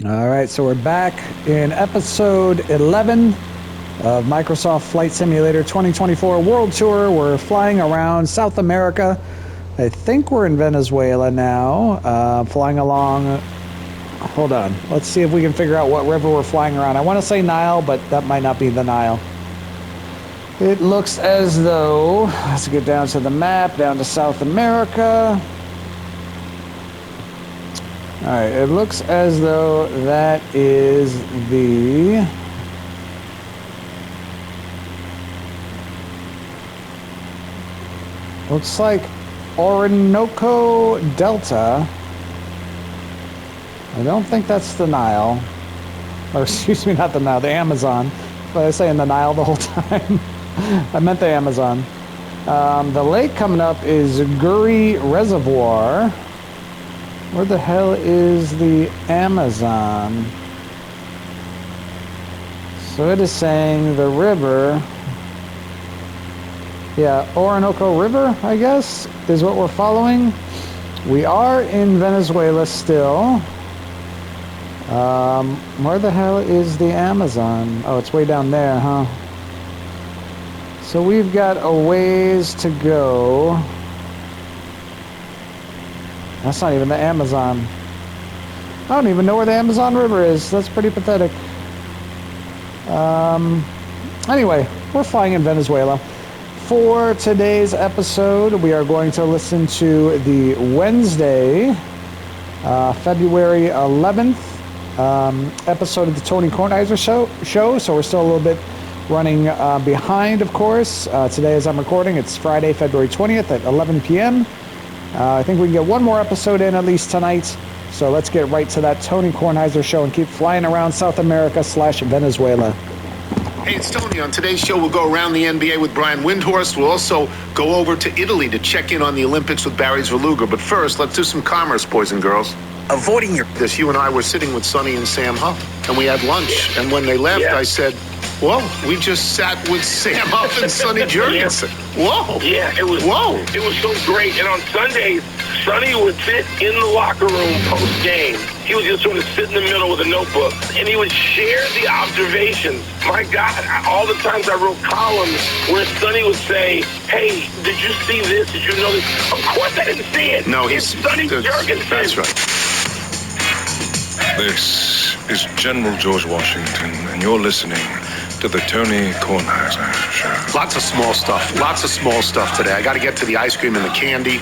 All right, so we're back in episode 11 of Microsoft Flight Simulator 2024 World Tour. We're flying around South America. I think we're in Venezuela now, flying along. Hold on, let's see if we can figure out what river we're flying around. I want to say Nile, but that might not be the Nile. It looks as though, let's get down to the map, down to South America. All right, it looks as though that is the... Looks like Orinoco Delta. I don't think that's the Nile. Or excuse me, not the Nile, the Amazon. But I was saying the Nile the whole time. I meant the Amazon. The lake coming up is Guri Reservoir. Where the hell is the Amazon? So it is saying the river. Yeah, Orinoco River, I guess, is what we're following. We are in Venezuela still. Where the hell is the Amazon? Oh, it's way down there, huh? So we've got a ways to go. That's not even the Amazon. I don't even know where the Amazon River is. That's pretty pathetic. Anyway, we're flying in Venezuela. For today's episode, we are going to listen to the Wednesday, February 11th episode of the Tony Kornheiser show. So we're still a little bit running behind, of course. Today, as I'm recording, it's Friday, February 20th at 11 p.m. I think we can get one more episode in at least tonight. So let's get right to that Tony Kornheiser show and keep flying around South America / Venezuela. Hey, it's Tony. On today's show, we'll go around the NBA with Brian Windhorst. We'll also go over to Italy to check in on the Olympics with Barry Zerluga. But first, let's do some commerce, boys and girls. Avoiding your... This, you and I were sitting with Sonny and Sam Huff, and we had lunch. And when they left, I said, whoa, we just sat with Sam Huff and Sonny Jurgensen. Whoa. Yeah, it was... Whoa. It was so great. And on Sundays, Sonny would sit in the locker room post-game. He would just sort of sit in the middle with a notebook, and he would share the observations. My God, all the times I wrote columns where Sonny would say, hey, did you see this? Did you know this? Of course I didn't see it. No, it's Sonny Jurgensen. That's right. This is General George Washington, and you're listening to the Tony Kornheiser Show. Lots of small stuff today. I got to get to the ice cream and the candy.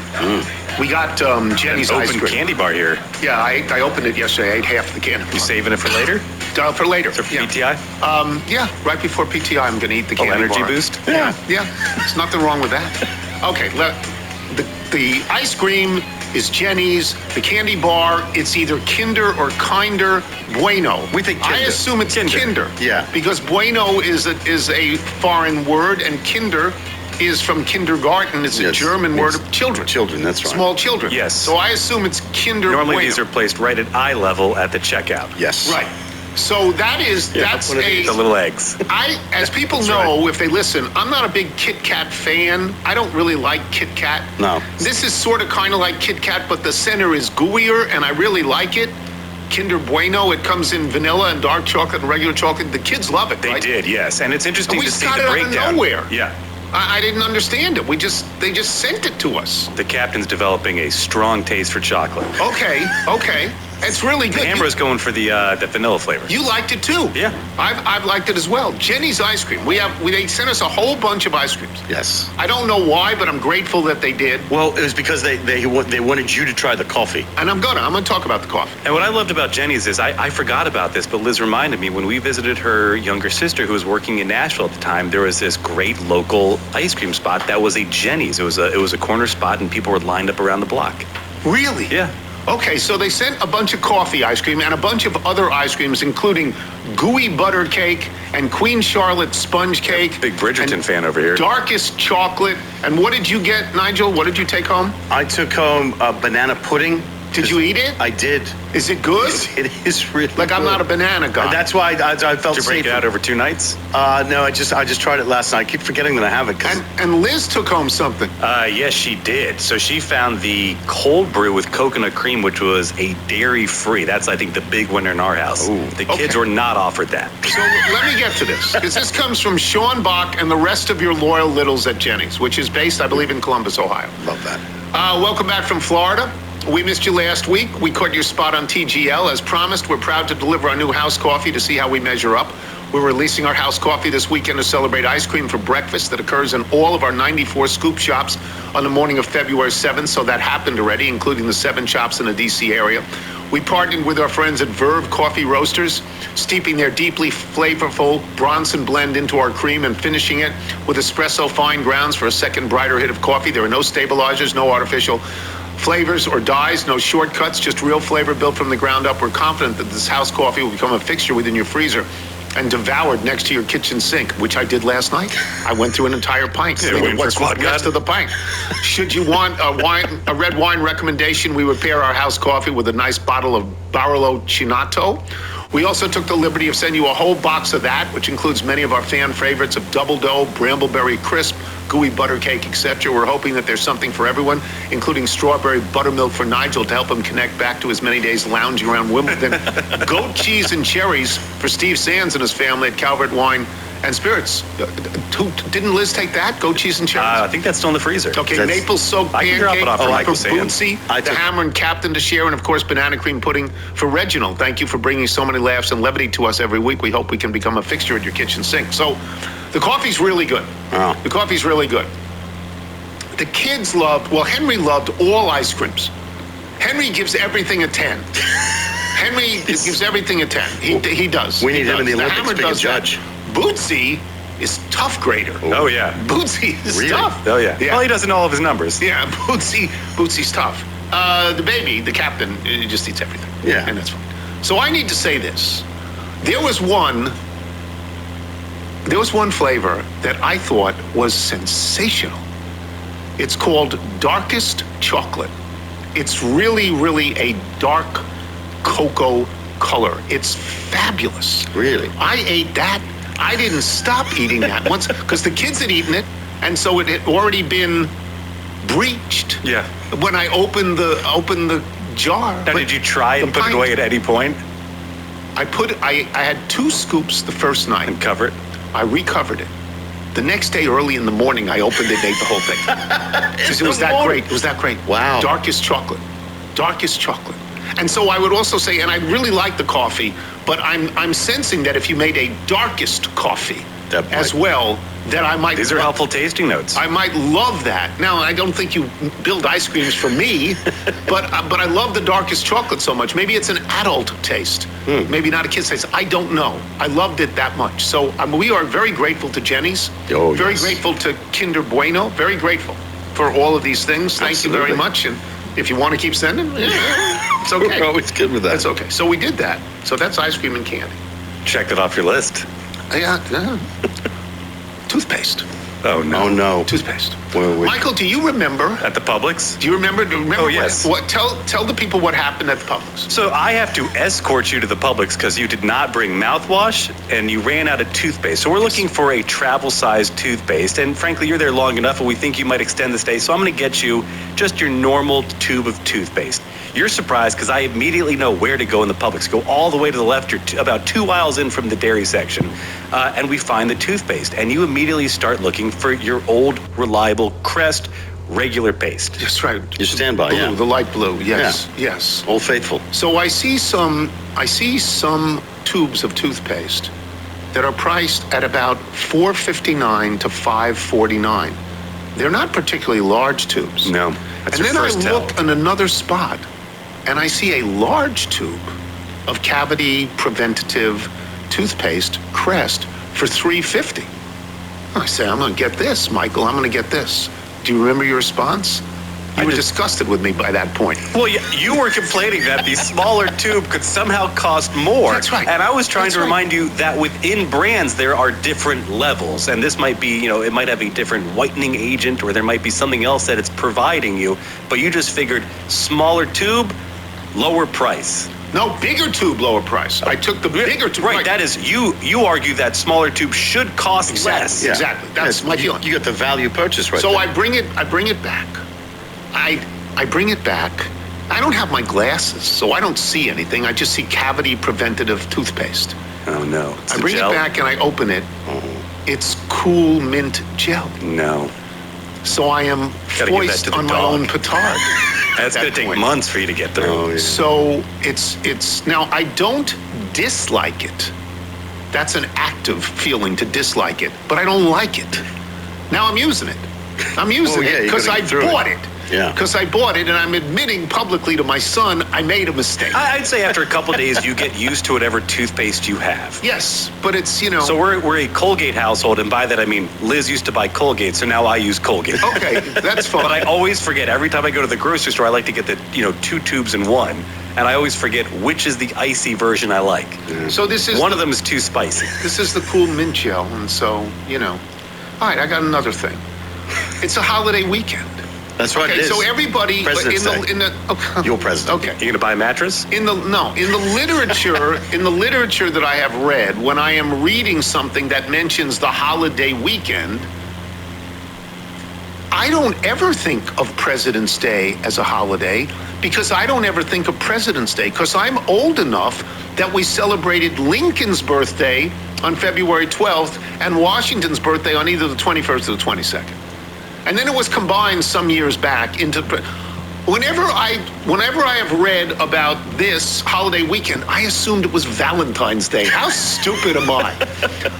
We got Jenny's ice cream. Open candy bar here. Yeah, I opened it yesterday. I ate half the candy. You saving it for later? For later. So for PTI? Yeah, right before PTI, I'm going to eat the candy energy bar. boost? Yeah. There's nothing wrong with that. Okay, the ice cream is Jenny's. The candy bar, it's either Kinder or Kinder Bueno. We think Kinder. I assume it's Kinder. Yeah. Because Bueno is a foreign word, and Kinder is from kindergarten. It's a German word of children. Children, that's right. Small children. Yes. So I assume it's Kinder Normally Bueno. these are placed right at eye level at the checkout. Yes. Right. So that's The little eggs. As people know, if they listen, I'm not a big Kit Kat fan. I don't really like Kit Kat. No. This is sort of kind of like Kit Kat, but the center is gooier, and I really like it. Kinder Bueno, it comes in vanilla and dark chocolate and regular chocolate. The kids love it, They right? did, yes. And it's interesting And we to see got the it out of breakdown. nowhere. Yeah. I didn't understand it. They just sent it to us. The captain's developing a strong taste for chocolate. Okay. It's really good. Amber's going for the vanilla flavor. You liked it too. Yeah. I've liked it as well. Jenny's ice cream. They sent us a whole bunch of ice creams. Yes. I don't know why, but I'm grateful that they did. Well, it was because they wanted you to try the coffee. And I'm gonna talk about the coffee. And what I loved about Jenny's is I forgot about this, but Liz reminded me when we visited her younger sister who was working in Nashville at the time, there was this great local ice cream spot that was a Jenny's. It was a corner spot and people were lined up around the block. Really? Yeah. Okay, so they sent a bunch of coffee ice cream and a bunch of other ice creams, including gooey butter cake and Queen Charlotte sponge cake. Big Bridgerton fan over here. Darkest chocolate. And what did you get, Nigel? What did you take home? I took home banana pudding Did you eat it? I did. Is it good? It is really Like, I'm good. not a banana guy. That's why I felt Did you break safe. it out over 2 nights? No, I just tried it last night. I keep forgetting that I have it. And Liz took home something. Yes, she did. So she found the cold brew with coconut cream, which was a dairy-free. That's, I think, the big winner in our house. Ooh. The kids Okay. were not offered that. So let me get to this, because this comes from Sean Bach and the rest of your loyal littles at Jenny's, which is based, I believe, in Columbus, Ohio. Love that. Welcome back from Florida. We missed you last week. We caught your spot on TGL. As promised, we're proud to deliver our new house coffee to see how we measure up. We're releasing our house coffee this weekend to celebrate ice cream for breakfast that occurs in all of our 94 scoop shops on the morning of February 7th. So that happened already, including the 7 shops in the D.C. area. We partnered with our friends at Verve Coffee Roasters, steeping their deeply flavorful Bronson blend into our cream and finishing it with espresso fine grounds for a second brighter hit of coffee. There are no stabilizers, no artificial flavors or dyes, no shortcuts, just real flavor built from the ground up. We're confident that this house coffee will become a fixture within your freezer and devoured next to your kitchen sink, which I did last night. I went through an entire pint. Yeah, waiting for What's Quad next God. to the pint? Should you want a red wine recommendation, we would pair our house coffee with a nice bottle of Barolo Chinato. We also took the liberty of sending you a whole box of that, which includes many of our fan favorites of Double Dough, Brambleberry Crisp, Gooey Butter Cake, etc. We're hoping that there's something for everyone, including Strawberry Buttermilk for Nigel to help him connect back to his many days lounging around Wimbledon. Goat Cheese and Cherries for Steve Sands and his family at Calvert Wine and Spirits. Didn't Liz take that? Goat Cheese and Cherries? I think that's still in the freezer. Okay, That's- maple soaked I can drop pancake it off for for Michael Sands. Bootsy, I the took- Hammer and Captain to share, and of course banana cream pudding for Reginald. Thank you for bringing so many laughs and levity to us every week. We hope we can become a fixture at your kitchen sink. So, the coffee's really good. Wow. The coffee's really good. The kids loved. Well, Henry loved all ice creams. Henry gives everything a 10. Henry gives everything a 10. He does. We He need him in the does. Olympics Hammer being a does that. judge. Bootsy is tough grader. Oh, yeah. Bootsy is Really? tough. Oh, yeah. Well, he doesn't know all of his numbers. Yeah, Bootsy's tough. The baby, the captain, he just eats everything. Yeah. And that's fine. So I need to say this. There was one flavor that I thought was sensational. It's called Darkest Chocolate. It's really, really a dark cocoa color. It's fabulous. Really? I ate that. I didn't stop eating that once because the kids had eaten it, and so it had already been breached. Yeah. When I opened the jar. Now, But did you try and the put it pint- away at any point I had 2 scoops the first night. and cover it? I recovered it. The next day, early in the morning, I opened it and ate the whole thing. Because it was that great. It was that great. Wow. Darkest chocolate. And so I would also say, and I really like the coffee, but I'm sensing that if you made a darkest coffee That might- as well, that I might. These are helpful tasting notes. I might love that. Now, I don't think you build ice creams for me, but I love the darkest chocolate so much. Maybe it's an adult taste. Maybe not a kid's taste. I don't know. I loved it that much. So we are very grateful to Jenny's. Oh, very yes. grateful to Kinder Bueno. Very grateful for all of these things. Thank you very Absolutely. much. And if you want to keep sending, it's okay. We're always good with that. That's okay. So we did that. So that's ice cream and candy. Checked it off your list. Yeah. Toothpaste. Oh, no. Oh, no. Toothpaste. Well, Michael, do you remember? At the Publix? Do you remember? Oh, yes. What? Tell the people what happened at the Publix. So I have to escort you to the Publix because you did not bring mouthwash and you ran out of toothpaste. So we're looking for a travel-sized toothpaste. And frankly, you're there long enough and we think you might extend the stay. So I'm going to get you just your normal tube of toothpaste. You're surprised because I immediately know where to go in the Publix. Go all the way to the left. You're about 2 aisles in from the dairy section. And we find the toothpaste. And you immediately start looking for your old, reliable Crest regular paste. That's right. You stand by, blue, yeah. The light blue. Yes. Yes. Old Faithful. So I see some tubes of toothpaste that are priced at about $4.59 to $5.49. They're not particularly large tubes. No, that's And your then I first tell. look in another spot, and I see a large tube of cavity preventative toothpaste, Crest, for $3.50. I say, I'm going to get this, Michael. I'm going to get this. Do you remember your response? You were disgusted with me by that point. Well, you were complaining that the smaller tube could somehow cost more. That's right. And I was trying That's to right. remind you that within brands, there are different levels. And this might be, it might have a different whitening agent or there might be something else that it's providing you. But you just figured smaller tube, lower price. No, bigger tube, lower price. I took the bigger tube. Right, that is, you argue that smaller tube should cost less. Yeah. Exactly. That's my feeling. You got the value purchase right So there. I bring it back. I bring it back. I don't have my glasses, so I don't see anything. I just see cavity preventative toothpaste. Oh, no. It's I the bring gel? it back and I open it. It's cool mint gel. No. So I am Gotta give that foist to the on my dog. own petard. That's at going that to take point. months for you to get through. Oh, yeah. So it's now I don't dislike it. That's an active feeling to dislike it, but I don't like it. Now I'm using it. I'm using yeah, it you because gotta I get through bought it. it. Yeah. Because I bought it, and I'm admitting publicly to my son I made a mistake. I'd say after a couple of days, you get used to whatever toothpaste you have. Yes, but it's So we're a Colgate household, and by that I mean Liz used to buy Colgate, so now I use Colgate. okay. That's fine. But I always forget. Every time I go to the grocery store, I like to get the 2 tubes in one, and I always forget which is the icy version I like. So this is One of them is too spicy. This is the cool mint gel, and so All right, I got another thing. It's a holiday weekend. That's right. Okay, it is. so everybody President's Day. in the okay. Your president. Okay. You gonna buy a mattress? In the literature that I have read, when I am reading something that mentions the holiday weekend, I don't ever think of President's Day as a holiday because I don't ever think of President's Day because I'm old enough that we celebrated Lincoln's birthday on February 12th and Washington's birthday on either the 21st or the 22nd. And then it was combined some years back into. Whenever I have read about this holiday weekend, I assumed it was Valentine's Day. How stupid am I?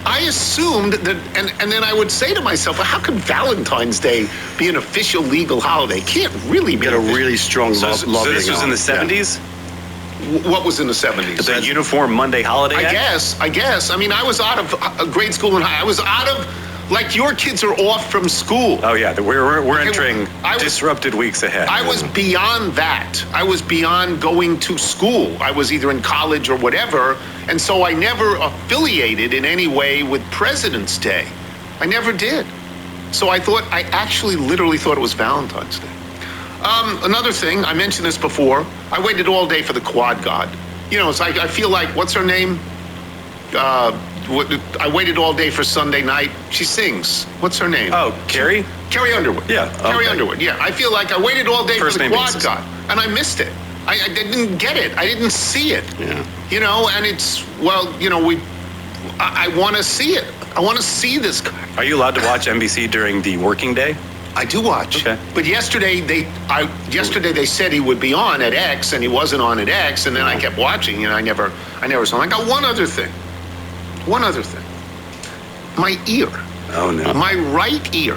I assumed that, and then I would say to myself, well, how could Valentine's Day be an official legal holiday? It can't really be. Get a really strong So lobbying this was in the arm. 70s? What was in the 70s? The Uniform Monday Holiday Act? I guess. I mean, I was out of grade school and high. I was out of. Like your kids are off from school. Oh yeah, we're entering I was- disrupted weeks ahead. I was beyond that. I was beyond going to school. I was either in college or whatever, and so I never affiliated in any way with President's Day. I never did. So I actually literally thought it was Valentine's Day. Another thing, I mentioned this before, I waited all day for the quad god. It's like, I feel like, what's her name? I waited all day for Sunday night. She sings. What's her name? Oh, Carrie? Carrie Underwood. Yeah, Carrie okay. Underwood. Yeah. I feel like I waited all day First for the name quad basis. god, and I missed it. I didn't get it. I didn't see it. Yeah. And it's I want to see it. I want to see this guy. Are you allowed to watch NBC during the working day? I do watch. Okay. But yesterday they said he would be on at X, and he wasn't on at X, and then I kept watching, and I never saw him. I got one other thing. My ear. Oh no. My right ear.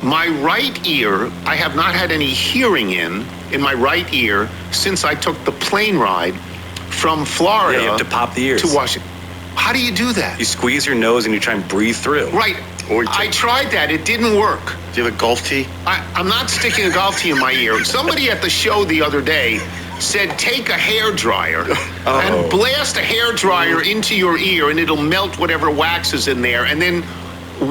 My right ear, I have not had any hearing in my right ear since I took the plane ride from Florida Yeah, you have to pop the ears. to Washington. How do you do that? You squeeze your nose and you try and breathe through. Right. Or you I tried that. It didn't work. Do you have a golf tee? I'm not sticking a golf tee in my ear. Somebody at the show the other day said take a hair dryer and blast a hair dryer into your ear and it'll melt whatever wax is in there. And then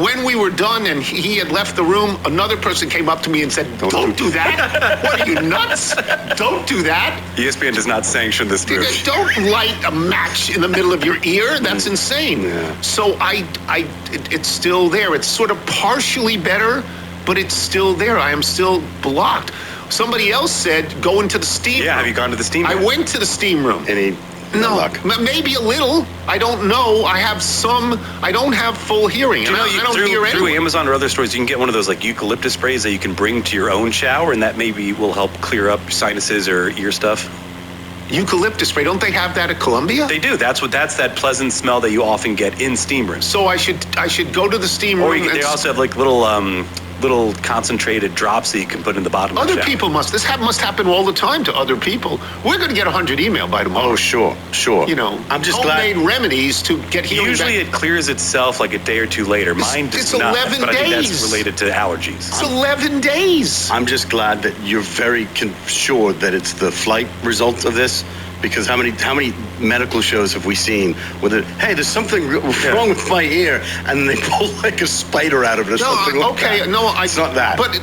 when we were done and he had left the room, another person came up to me and said, don't do that. What are you, nuts? Don't do that. ESPN does not sanction this move. Don't light a match in the middle of your ear. That's insane. Yeah. So it's still there. It's sort of partially better, but it's still there. I am still blocked. Somebody else said, go into the steam room. Yeah, have you gone to the steam room? I went to the steam room. Any No, luck? maybe a little. I don't know. I don't have full hearing. Do you know, I don't hear through anyone. Amazon or other stores, you can get one of those like eucalyptus sprays that you can bring to your own shower, and that maybe will help clear up sinuses or ear stuff. Eucalyptus spray. Don't they have that at Columbia? They do. That's that pleasant smell that you often get in steam rooms. So I should go to the steam Or room. they also have like little concentrated drops that you can put in the bottom of the Other shower. people must happen all the time to other people. We're going to get 100 email by tomorrow. Oh, sure. I'm just glad. homemade remedies to get healing Usually back. it clears itself like a day or two later. Mine does it's not, 11 but I think that's days. related to allergies. It's 11 days. I'm just glad that you're very sure that it's the flight result of this, Because how many medical shows have we seen where hey, there's something wrong with my ear, and they pull like a spider out of it or something like that. It's not that. But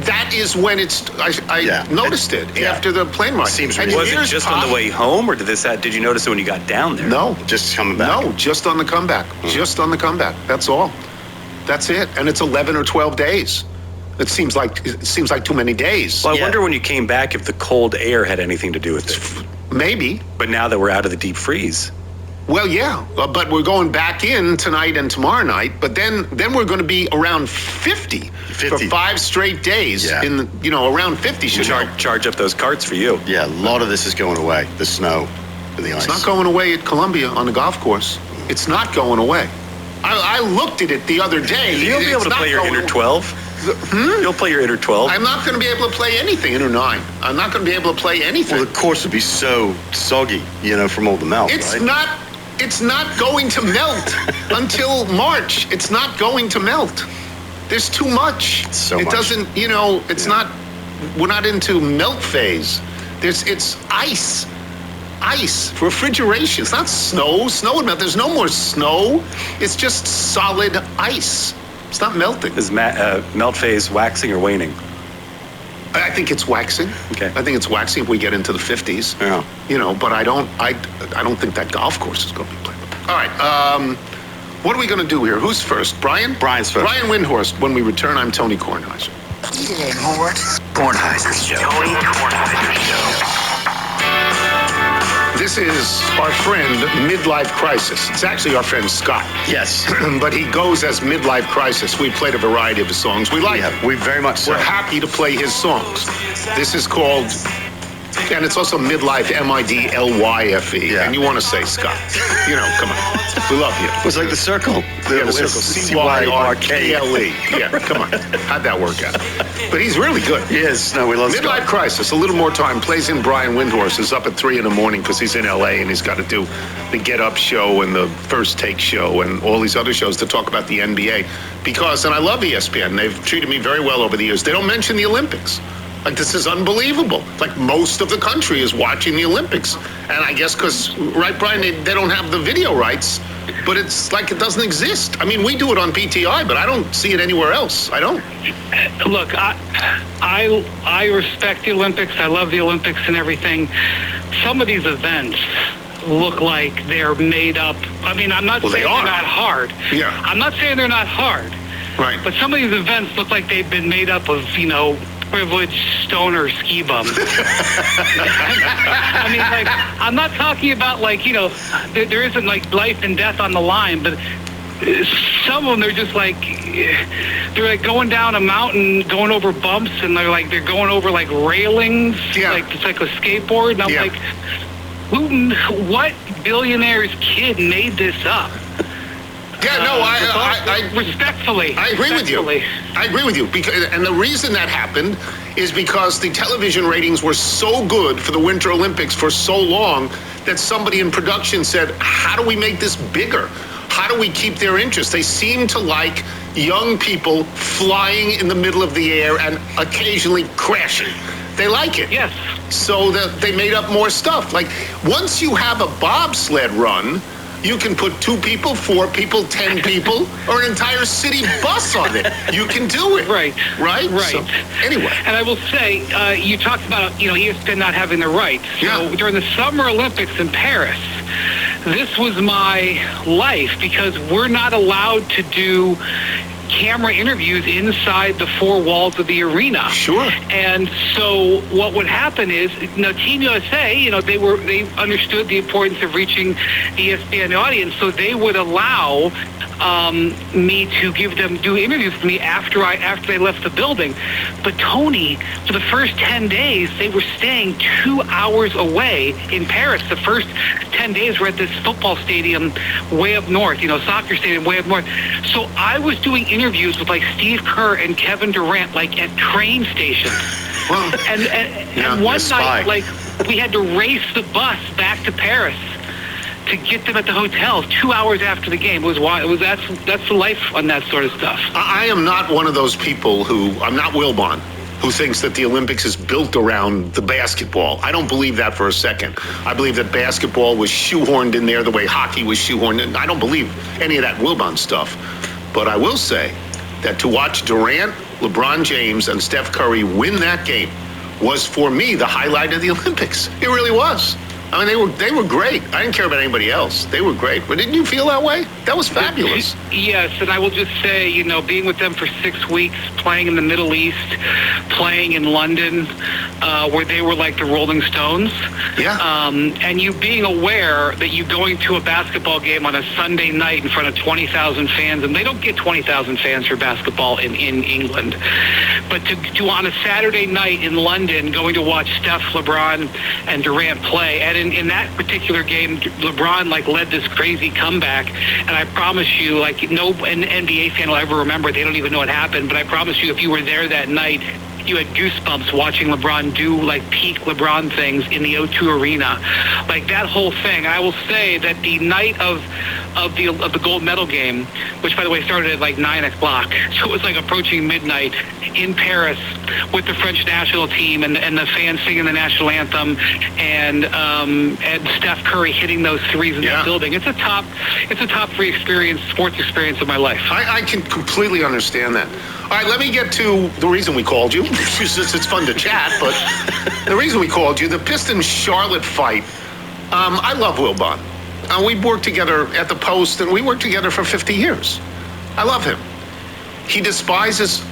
that is when I noticed it after the plane ride. Seems Was it just on the way home, or did you notice it when you got down there? No, just coming back. No, just on the comeback. Just on the comeback. That's all. That's it. And it's 11 or 12 days. It seems like too many days. Well, I wonder when you came back if the cold air had anything to do with it. Maybe. But now that we're out of the deep freeze. Well, yeah, but we're going back in tonight and tomorrow night. But then we're going to be around 50 for 5 straight days. Yeah. Around 50. Charge up those carts for you. Yeah, a lot of this is going away. The snow and the ice. It's not going away at Columbia on the golf course. It's not going away. I looked at it the other day. You'll be able to play your inner 12. You'll play your inner 12. I'm not going to be able to play anything inner 9. I'm not going to be able to play anything. Well, the course would be so soggy, from all the melt. It's not going to melt until March. It's not going to melt. There's too much. It doesn't. It's not. We're not into melt phase. It's ice. Ice, refrigeration. It's not snow. Snow would melt. There's no more snow. It's just solid ice. It's not melting. Is melt phase waxing or waning? I think it's waxing. Okay. I think it's waxing if we get into the 50s. Yeah. But I don't think that golf course is going to be played. All right. What are we going to do here? Who's first? Brian? Brian's first. Brian Windhorst. When we return, I'm Tony Kornheiser. Kornheiser Show. Tony Kornheiser Show. This is our friend Midlife Crisis. It's actually our friend Scott. Yes. But he goes as Midlife Crisis. We played a variety of his songs. We like We very much so. We're happy to play his songs. This is called, and it's also Midlife, M-I-D-L-Y-F-E. Yeah. And you want to say Scott. Come on. We love you. It was like the circle. The circle. C-Y-R-K-L-E. Yeah, come on. How'd that work out? But he's really good. He is. No, we love Midlife Scott. Crisis, a little more time. Plays in Brian Windhorst. Is up at 3 a.m. because he's in L.A. and he's got to do the Get Up show and the First Take show and all these other shows to talk about the NBA. And I love ESPN. They've treated me very well over the years. They don't mention the Olympics. Like, this is unbelievable. Like, most of the country is watching the Olympics. And I guess because, right, Brian, they don't have the video rights, but it's like it doesn't exist. I mean, we do it on PTI, but I don't see it anywhere else. I don't. Look, I respect the Olympics. I love the Olympics and everything. Some of these events look like they're made up. I mean, I'm not saying they're not hard. Yeah. I'm not saying they're not hard. Right. But some of these events look like they've been made up of, privileged stoner ski bums. I mean, like, I'm not talking about, like, there isn't, like, life and death on the line, but some of them, they're just like, they're like going down a mountain, going over bumps, and they're going over, like, railings. Yeah. Like, it's like a skateboard. And I'm like, what billionaire's kid made this up? Yeah, no, I respectfully. I agree with you. I agree with you. And the reason that happened is because the television ratings were so good for the Winter Olympics for so long that somebody in production said, how do we make this bigger? How do we keep their interest? They seem to like young people flying in the middle of the air and occasionally crashing. They like it. Yes. So they made up more stuff. Like, once you have a bobsled run, you can put 2 people, 4 people, 10 people, or an entire city bus on it. You can do it. Right. Right? Right. So, anyway. And I will say, you talked about, ESPN not having the rights. So during the Summer Olympics in Paris, this was my life because we're not allowed to do camera interviews inside the 4 walls of the arena. Sure. And so what would happen is, Team USA, they understood the importance of reaching the ESPN audience, so they would allow me to do interviews with me after they left the building. But Tony, for the first 10 days, they were staying 2 hours away in Paris. The first 10 days were at this football stadium way up north, soccer stadium way up north. So I was doing interviews with like Steve Kerr and Kevin Durant, like at train stations. Well, and one night, like, we had to race the bus back to Paris to get them at the hotel 2 hours after the game. That's the life on that sort of stuff. I am not one of those people I'm not Wilbon. who thinks that the Olympics is built around the basketball. I don't believe that for a second. I believe that basketball was shoehorned in there the way hockey was shoehorned in. I don't believe any of that Wilbon stuff. But I will say that to watch Durant, LeBron James, and Steph Curry win that game was, for me, the highlight of the Olympics. It really was. I mean, they were great. I didn't care about anybody else. They were great. But didn't you feel that way? That was fabulous. Yes, and I will just say, being with them for 6 weeks, playing in the Middle East, playing in London, where they were like the Rolling Stones. Yeah. And you being aware that you're going to a basketball game on a Sunday night in front of 20,000 fans, and they don't get 20,000 fans for basketball in England. But to on a Saturday night in London, going to watch Steph, LeBron, and Durant play, and in that particular game, LeBron led this crazy comeback, and I promise you, no NBA fan will ever remember. They don't even know what happened, but I promise you, if you were there that night, you had goosebumps watching LeBron do peak LeBron things in the O2 Arena, that whole thing. I will say that the night of the gold medal game, which by the way started at 9 o'clock, so it was approaching midnight in Paris with the French national team and the fans singing the national anthem and Steph Curry hitting those threes in that building. It's a top 3 sports experience of my life. I can completely understand that. All right, let me get to the reason we called you. It's fun to chat, but the reason we called you, the Pistons-Charlotte fight. I love Wilbon. We've worked together at the Post, and we worked together for 50 years. I love him. He despises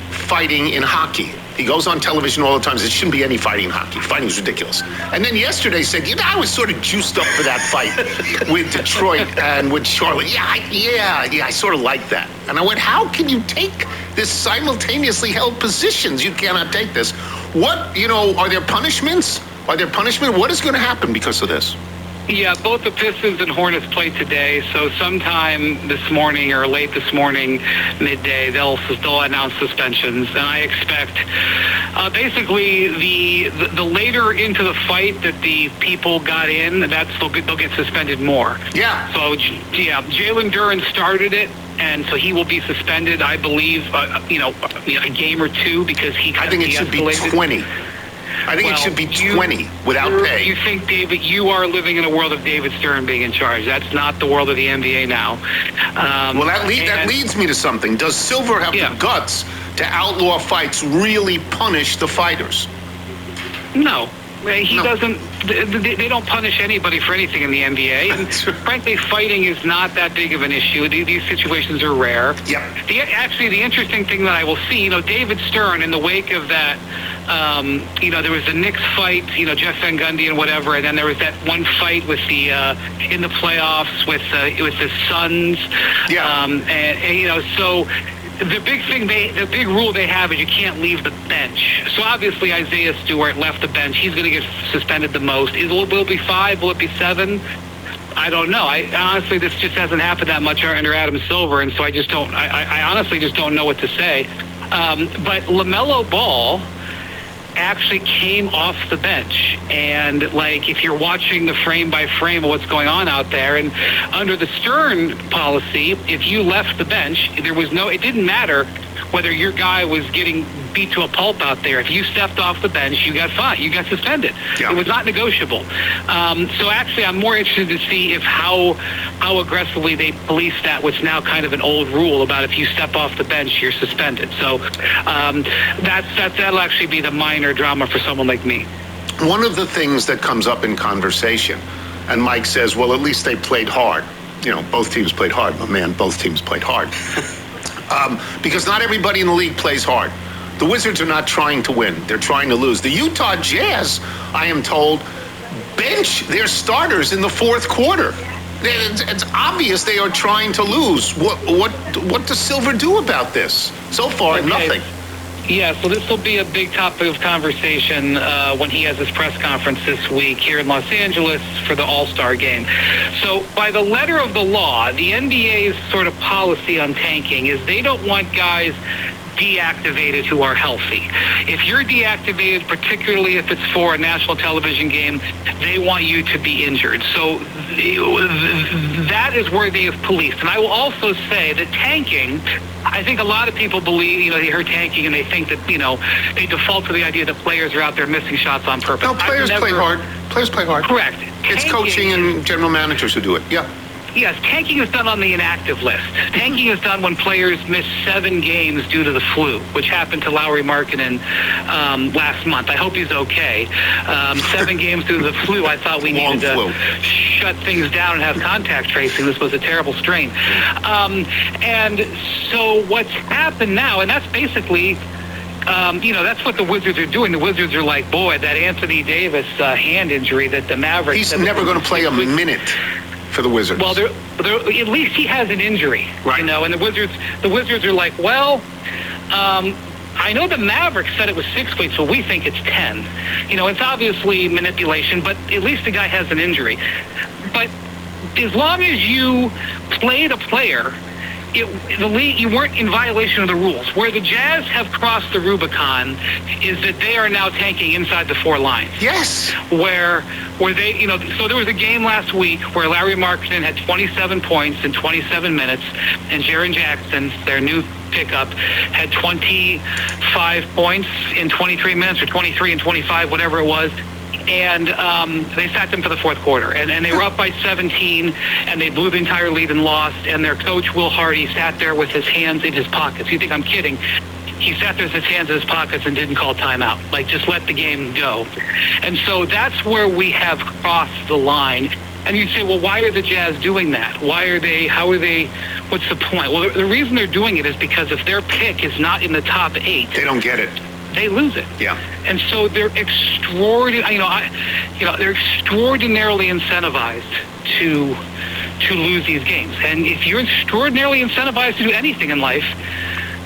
fighting in hockey. He goes on television all the time and says, there shouldn't be any fighting in hockey. Fighting is ridiculous. And then yesterday said, I was sort of juiced up for that fight with Detroit and with Charlotte. I sort of like that. And I went, how can you take this simultaneously held positions? You cannot take this. What, are there punishments? What is going to happen because of this? Yeah, both the Pistons and Hornets play today, so sometime this morning or late this morning, midday, they'll announce suspensions, and I expect basically the later into the fight that the people got in, they'll get suspended more. Yeah. So Jalen Duren started it. And so he will be suspended, I believe, a game or two because he. I think it should be 20. I think it should be 20 without pay. You think, David, you are living in a world of David Stern being in charge. That's not the world of the NBA now. That leads me to something. Does Silver have the guts to outlaw fights, really punish the fighters? No. He doesn't. They don't punish anybody for anything in the NBA. And frankly, fighting is not that big of an issue. These situations are rare. Yep. The interesting thing that I will see, David Stern, in the wake of that, there was the Knicks fight, Jeff Van Gundy and whatever, and then there was that one fight with the in the playoffs with the Suns. Yeah. So. The big rule they have is you can't leave the bench. So obviously Isaiah Stewart left the bench. He's going to get suspended the most. Will it be 5? Will it be 7? I don't know. Honestly, this just hasn't happened that much under Adam Silver, and so I just don't. I honestly just don't know what to say. But LaMelo Ball actually came off the bench, and if you're watching the frame by frame of what's going on out there, and under the Stern policy, if you left the bench, it didn't matter whether your guy was getting beat to a pulp out there. If you stepped off the bench, you got fined. You got suspended. Yeah. It was not negotiable. So actually, I'm more interested to see how aggressively they police that, what's now kind of an old rule about if you step off the bench, you're suspended. So that'll actually be the minor drama for someone like me. One of the things that comes up in conversation, and Mike says, well, at least they played hard. Both teams played hard. My man, both teams played hard. Because not everybody in the league plays hard. The Wizards are not trying to win. They're trying to lose. The Utah Jazz, I am told, bench their starters in the fourth quarter. It's obvious they are trying to lose. What does Silver do about this? So far, nothing. Yeah, so this will be a big topic of conversation when he has his press conference this week here in Los Angeles for the All-Star game. So by the letter of the law, the NBA's sort of policy on tanking is they don't want guys deactivated who are healthy. If you're deactivated, particularly if it's for a national television game, they want you to be injured. So that is where they have policed. And I will also say that tanking, I think a lot of people believe, they hear tanking and they think that, they default to the idea that players are out there missing shots on purpose. No, players play hard. Players play hard. Correct. It's coaching and general managers who do it. Yeah. Yes, tanking is done on the inactive list. Tanking is done when players miss 7 games due to the flu, which happened to Lauri Markkanen last month. I hope he's okay. 7 games due to the flu. I thought we needed to shut things down and have contact tracing. This was a terrible strain. And so what's happened now, and that's basically... that's what the Wizards are doing. The Wizards are like, boy, that Anthony Davis hand injury that the Mavericks... He's never going to play a minute for the Wizards. Well, at least he has an injury, right. And the Wizards are like, well, I know the Mavericks said it was 6 weeks, but we think it's 10. It's obviously manipulation, but at least the guy has an injury. But as long as you played a player... the league, you weren't in violation of the rules. Where the Jazz have crossed the Rubicon is that they are now tanking inside the 4 lines. Yes. Where they, so there was a game last week where Lauri Markkanen had 27 points in 27 minutes, and Jaren Jackson, their new pickup, had 25 points in 23 minutes, or 23 and 25, whatever it was. And they sat them for the fourth quarter. And they were up by 17, and they blew the entire lead and lost. And their coach, Will Hardy, sat there with his hands in his pockets. You think I'm kidding? He sat there with his hands in his pockets and didn't call timeout. Like, just let the game go. And so that's where we have crossed the line. And you say, well, why are the Jazz doing that? How are they, what's the point? Well, the reason they're doing it is because if their pick is not in the top 8... They don't get it. They lose it. Yeah. And so they're extraordinarily incentivized to lose these games. And if you're extraordinarily incentivized to do anything in life,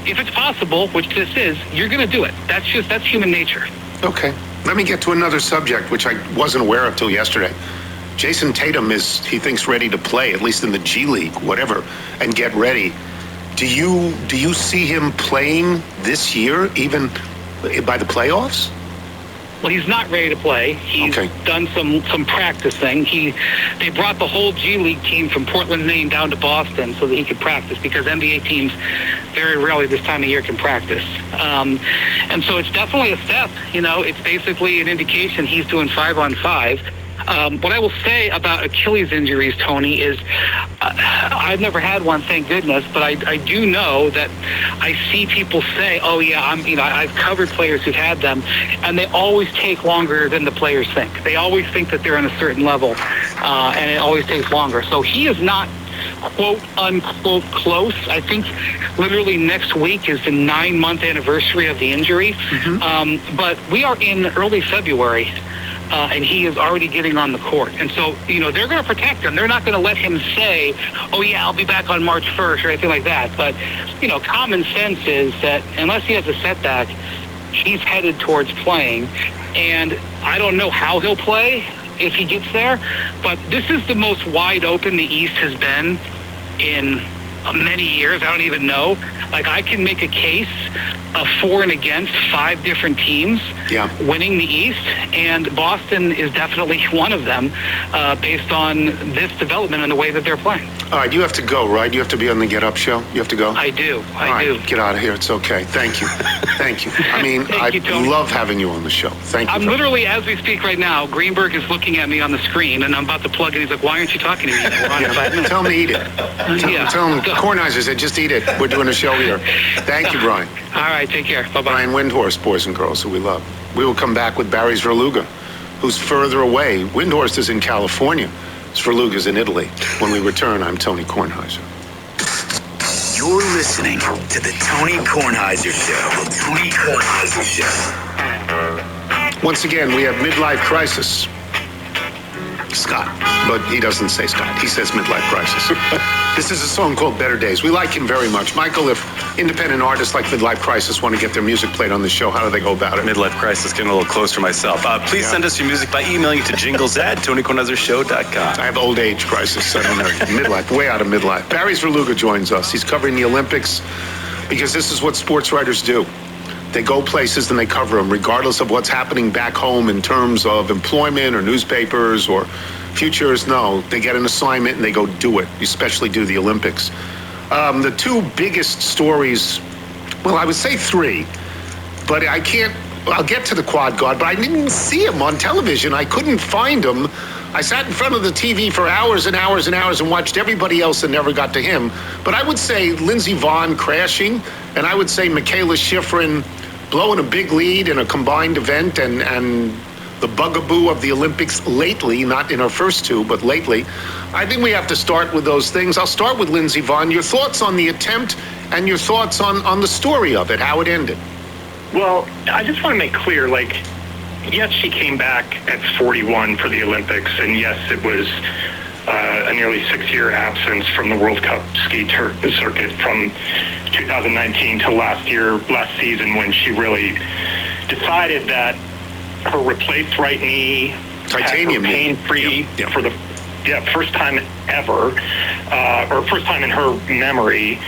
if it's possible, which this is, you're going to do it. That's human nature. Okay. Let me get to another subject, which I wasn't aware of till yesterday. Jason Tatum is, he thinks, ready to play, at least in the G League, whatever, and get ready. Do you see him playing this year, even by the playoffs? Well, he's not ready to play. He's done some practicing. They brought the whole G League team from Portland, Maine down to Boston so that he could practice, because NBA teams very rarely this time of year can practice. And so it's definitely a step. It's basically an indication he's doing 5-on-5. What I will say about Achilles injuries, Tony, is I've never had one, thank goodness, but I do know that I see people say, oh yeah, I've covered players who've had them, and they always take longer than the players think. They always think that they're on a certain level, and it always takes longer. So he is not quote unquote close. I think literally next week is the 9-month anniversary of the injury. Mm-hmm. But we are in early February. And he is already getting on the court. And so, they're going to protect him. They're not going to let him say, oh, yeah, I'll be back on March 1st or anything like that. But, common sense is that unless he has a setback, he's headed towards playing. And I don't know how he'll play if he gets there. But this is the most wide open the East has been in many years. I don't even know. Like, I can make a case for and against 5 different teams winning the East, and Boston is definitely one of them based on this development and the way that they're playing. All right, you have to go, right? You have to be on the Get Up show? You have to go? I do. I do. Get out of here. It's okay. Thank you. Thank you. I mean, I love having you on the show. Thank you. I'm literally, as we speak right now, Greenberg is looking at me on the screen, and I'm about to plug in. He's like, why aren't you talking to me? We're on in 5 minutes. Tell him to eat it. Tell him, Kornheiser said, just eat it. We're doing a show here. Thank you, Brian. All right, take care. Bye-bye. Brian Windhorst, boys and girls, who we love. We will come back with Barry Zverluga, who's further away. Windhorst is in California. Zverluga's in Italy. When we return, I'm Tony Kornheiser. You're listening to the Tony Kornheiser Show. The Tony Kornheiser Show. Once again, we have midlife crisis. Scott, but he doesn't say Scott. He says midlife crisis. This is a song called Better Days. We like him very much. Michael, if independent artists like Midlife Crisis want to get their music played on the show, how do they go about it? Midlife Crisis, getting a little close for myself. Please send us your music by emailing to jingles@TonyKornheiserShow.com. I have old age crisis. I don't know. Midlife, way out of midlife. Barry Zverluga joins us. He's covering the Olympics because this is what sports writers do. They go places and they cover them, regardless of what's happening back home in terms of employment or newspapers or futures. No, they get an assignment and they go do it, especially do the Olympics. The two biggest stories, well, I would say three, but I'll get to the quad guard, but I didn't see him on television. I couldn't find him. I sat in front of the TV for hours and hours and hours and watched everybody else and never got to him. But I would say Lindsey Vonn crashing, and I would say Michaela Schifrin blowing a big lead in a combined event, and the bugaboo of the Olympics lately, not in her first two, but lately. I think we have to start with those things. I'll start with Lindsey Vonn. Your thoughts on the attempt and your thoughts on the story of it, how it ended. Well, I just want to make clear, yes, she came back at 41 for the Olympics, and yes, it was a nearly 6-year absence from the World Cup ski circuit from 2019 to last season, when she really decided that her replaced right knee, titanium, pain-free for the first time ever, or first time in her memory.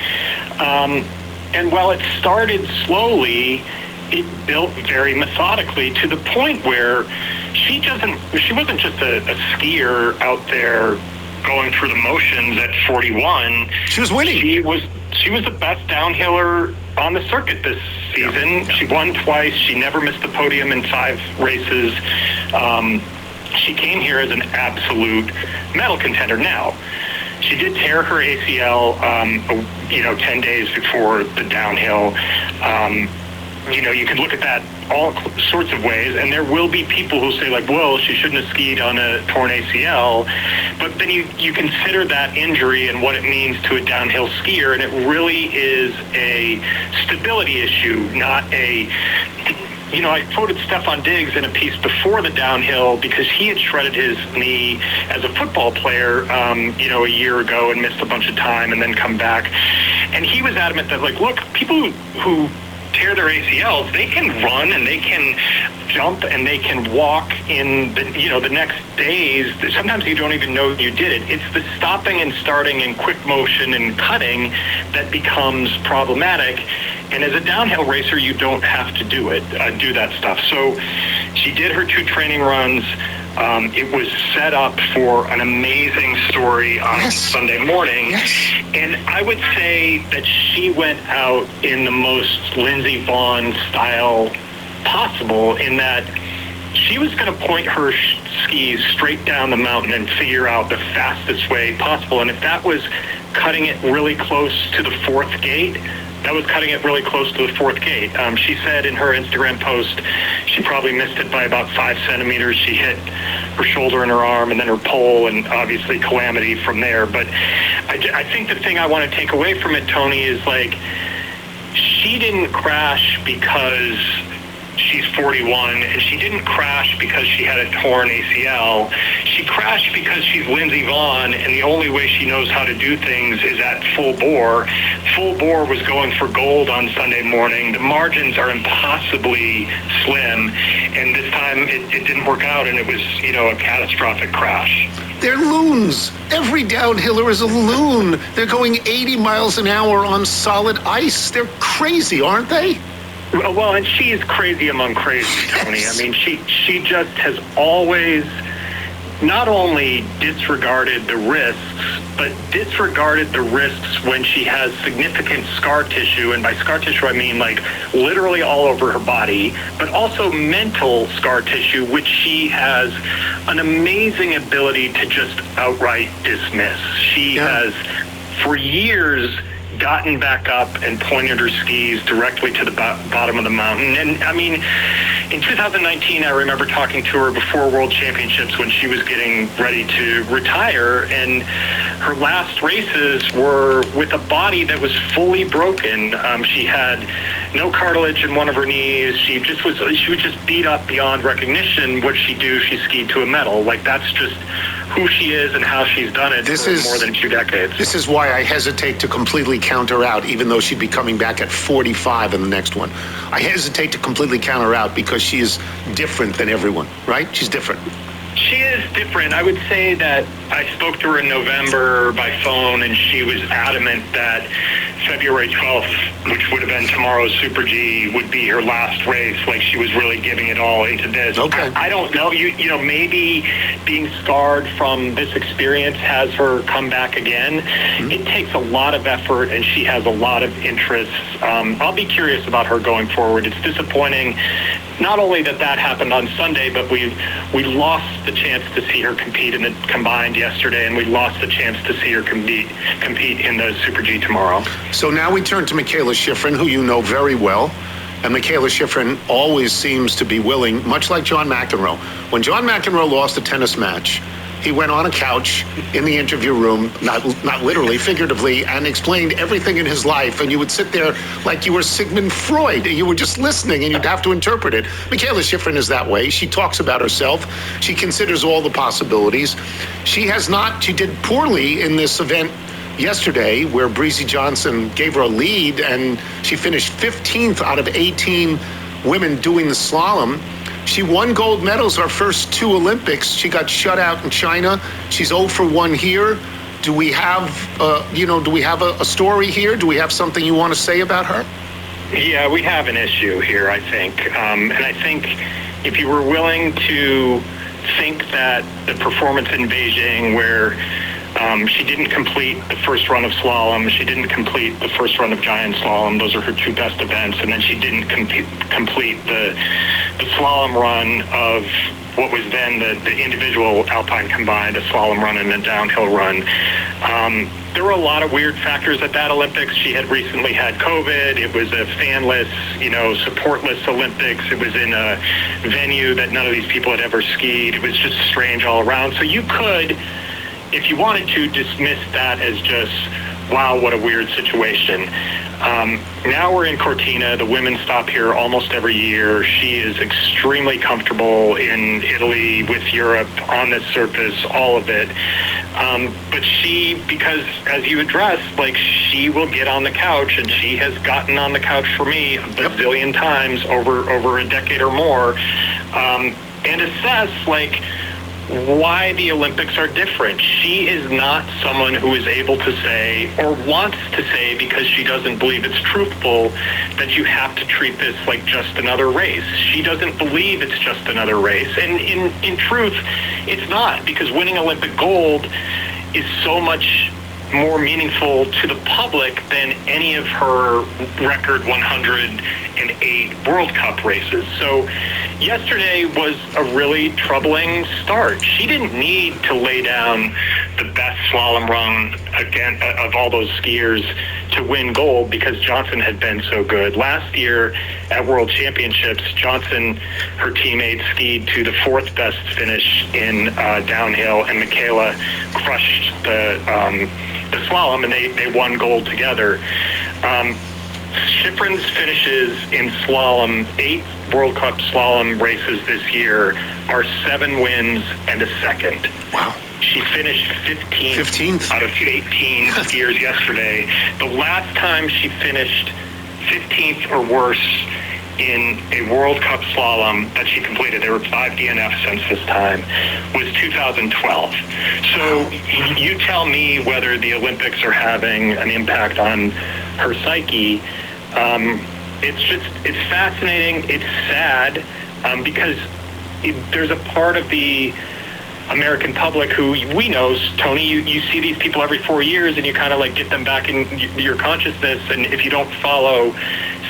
And while it started slowly, it built very methodically to the point where she wasn't just a skier out there going through the motions at 41. She was winning. She was the best downhiller on the circuit this season. Yeah. She won twice. She never missed the podium in 5 races. She came here as an absolute medal contender. Now, she did tear her ACL, 10 days before the downhill. You can look at that all sorts of ways, and there will be people who say, well, she shouldn't have skied on a torn ACL. But then you consider that injury and what it means to a downhill skier, and it really is a stability issue, not a... I quoted Stefan Diggs in a piece before the downhill because he had shredded his knee as a football player, a year ago and missed a bunch of time and then come back. And he was adamant that, look, people who tear their ACLs, they can run and they can jump and they can walk in the next days. Sometimes you don't even know you did it. It's the stopping and starting and quick motion and cutting that becomes problematic. And as a downhill racer, you don't have to do that stuff. So she did her 2 training runs. It was set up for an amazing story on Sunday morning. Yes. And I would say that she went out in the most Lindsey Vonn style possible, in that she was going to point her skis straight down the mountain and figure out the fastest way possible. And if that was cutting it really close to the 4th gate, that was cutting it really close to the 4th gate. She said in her Instagram post she probably missed it by about 5 centimeters. She hit her shoulder and her arm and then her pole, and obviously calamity from there. But I think the thing I want to take away from it, Tony, is she didn't crash because she's 41, and she didn't crash because she had a torn ACL. She crashed because she's Lindsey Vonn, and the only way she knows how to do things is at full bore. Full bore was going for gold on Sunday morning. The margins are impossibly slim, and this time it didn't work out, and it was, a catastrophic crash. They're loons. Every downhiller is a loon. They're going 80 miles an hour on solid ice. They're crazy, aren't they? Well, and she is crazy among crazy, Tony. I mean, she just has always not only disregarded the risks, but disregarded the risks when she has significant scar tissue. And by scar tissue, I mean literally all over her body, but also mental scar tissue, which she has an amazing ability to just outright dismiss. She has, for years, gotten back up and pointed her skis directly to the bottom of the mountain. And I mean, in 2019, I remember talking to her before World Championships when she was getting ready to retire, and her last races were with a body that was fully broken. She had no cartilage in one of her knees. She was just beat up beyond recognition. What'd she do? She skied to a medal. That's just who she is and how she's done it for more than 2 decades. This is why I hesitate to completely count her out, even though she'd be coming back at 45 in the next one. I hesitate to completely count her out because she is different than everyone, right? She's different. She is different. I would say that I spoke to her in November by phone, and she was adamant that February 12th, which would have been tomorrow's Super G, would be her last race. Like, she was really giving it all into this. Okay. I don't know. You know, maybe being scarred from this experience has her come back again. Mm-hmm. It takes a lot of effort, and she has a lot of interests. I'll be curious about her going forward. It's disappointing, not only that happened on Sunday, but we lost the chance to see her compete in the combined yesterday, and we lost the chance to see her compete in the Super G tomorrow. So now we turn to Michaela Schifrin, who you know very well. And Michaela Schifrin always seems to be willing, much like John McEnroe. When John McEnroe lost a tennis match, he went on a couch in the interview room, not literally, figuratively, and explained everything in his life. And you would sit there like you were Sigmund Freud, and you were just listening, and you'd have to interpret it. Michaela Schifrin is that way. She talks about herself. She considers all the possibilities. She did poorly in this event yesterday, where Breezy Johnson gave her a lead, and she finished 15th out of 18 women doing the slalom. She won gold medals our first two Olympics. She got shut out in China. She's 0 for 1 here. Do we have a story here? Do we have something you want to say about her? Yeah, we have an issue here, I think. And I think if you were willing to think that the performance in Beijing, where she didn't complete the first run of slalom, she didn't complete the first run of giant slalom, those are her two best events, and then she didn't complete the slalom run of what was then the individual alpine combined, a slalom run and a downhill run. There were a lot of weird factors at that Olympics. She had recently had COVID. It was a fanless, supportless Olympics. It was in a venue that none of these people had ever skied. It was just strange all around. So you could, if you wanted to, dismiss that as just, wow, what a weird situation. Now we're in Cortina. The women stop here almost every year. She is extremely comfortable in Italy, with Europe, on this surface, all of it. But she, because as you addressed, she will get on the couch, and she has gotten on the couch for me a bazillion times over a decade or more, and assess, why the Olympics are different. She is not someone who is able to say, or wants to say, because she doesn't believe it's truthful, that you have to treat this like just another race. She doesn't believe it's just another race. And in truth, it's not, because winning Olympic gold is so much more meaningful to the public than any of her record 108 World Cup races. So yesterday was a really troubling start. She didn't need to lay down the best slalom run again of all those skiers to win gold, because Johnson had been so good. Last year at World Championships, Johnson, her teammate, skied to the 4th best finish in downhill, and Michaela crushed the slalom, and they won gold together. Schifrin's finishes in slalom, 8 World Cup slalom races this year, are 7 wins and a second. Wow. She finished 15th out of 18 skiers yesterday. The last time she finished 15th or worse in a World Cup slalom that she completed, there were 5 DNFs since this time, was 2012. So you tell me whether the Olympics are having an impact on her psyche. It's fascinating. It's sad, because there's a part of the American public who we know, Tony, you see these people every 4 years, and you kind of get them back in your consciousness. And if you don't follow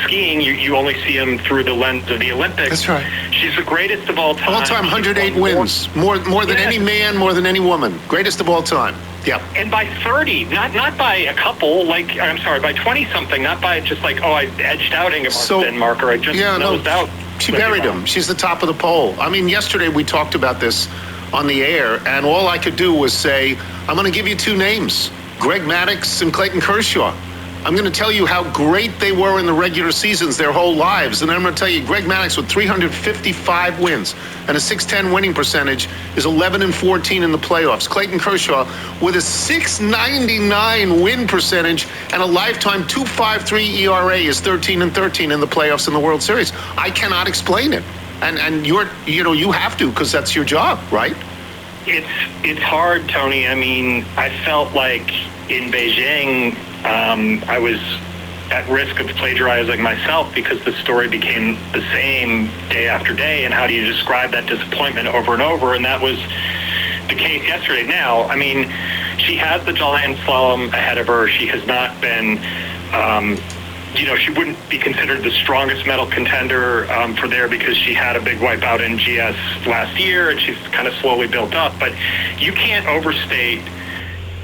skiing, you only see them through the lens of the Olympics. That's right. She's the greatest of all time. All time, 108 wins. More than any man, more than any woman. Greatest of all time. Yeah. And by 30, not by a couple, by 20-something, not by just I edged out Ingeborg Denmark, or I just nosed out. She buried him. She's the top of the pole. I mean, yesterday we talked about this on the air, and all I could do was say, I'm going to give you 2 names, Greg Maddux and Clayton Kershaw. I'm going to tell you how great they were in the regular seasons their whole lives. And I'm going to tell you, Greg Maddux with 355 wins and a 610 winning percentage is 11-14 in the playoffs. Clayton Kershaw with a 699 win percentage and a lifetime 2.53 ERA is 13-13 in the playoffs in the World Series. I cannot explain it. And you have to, because that's your job, right? It's hard, Tony. I mean, I felt like in Beijing, I was at risk of plagiarizing myself because the story became the same day after day. And how do you describe that disappointment over and over? And that was the case yesterday. Now, I mean, she has the giant slalom ahead of her. She has not been, she wouldn't be considered the strongest medal contender for there because she had a big wipeout in GS last year, and she's kind of slowly built up. But you can't overstate,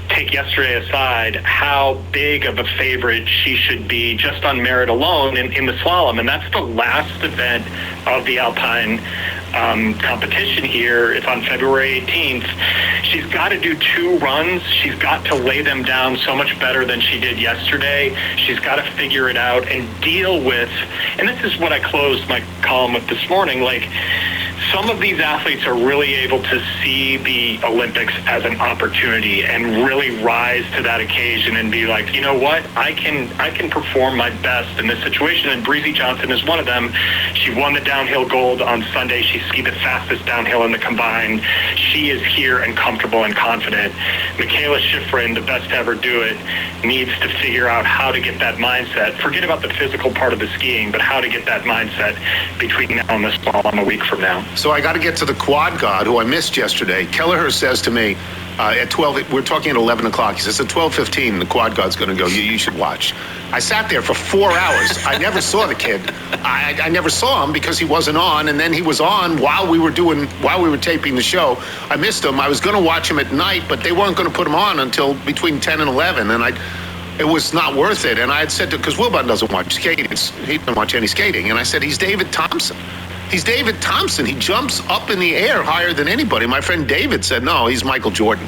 take yesterday aside, how big of a favorite she should be just on merit alone in the slalom. And that's the last event of the Alpine competition here. It's on February 18th. She's got to do 2 runs. She's got to lay them down so much better than she did yesterday. She's got to figure it out and deal with, and this is what I closed my column with this morning, like, some of these athletes are really able to see the Olympics as an opportunity and really rise to that occasion and be like, you know what, I can perform my best in this situation. And Breezy Johnson is one of them. She won the downhill gold on Sunday. She skied the fastest downhill in the combined. She is here and comfortable and confident. Michaela Schifrin, the best to ever do it, needs to figure out how to get that mindset. Forget about the physical part of the skiing, but how to get that mindset between now and the slalom a week from now. So I got to get to the quad god who I missed yesterday. Kelleher says to me at 12, we're talking at 11 o'clock. He says at 12:15, the quad god's going to go. You should watch. I sat there for 4 hours. I never saw the kid. I never saw him because he wasn't on. And then he was on while we were taping the show. I missed him. I was going to watch him at night, but they weren't going to put him on until between 10 and 11. And it was not worth it. And I had said to, because Wilbon doesn't watch skating. He doesn't watch any skating. And I said, he's David Thompson. He's David Thompson. He jumps up in the air higher than anybody. My friend David said, no, he's Michael Jordan.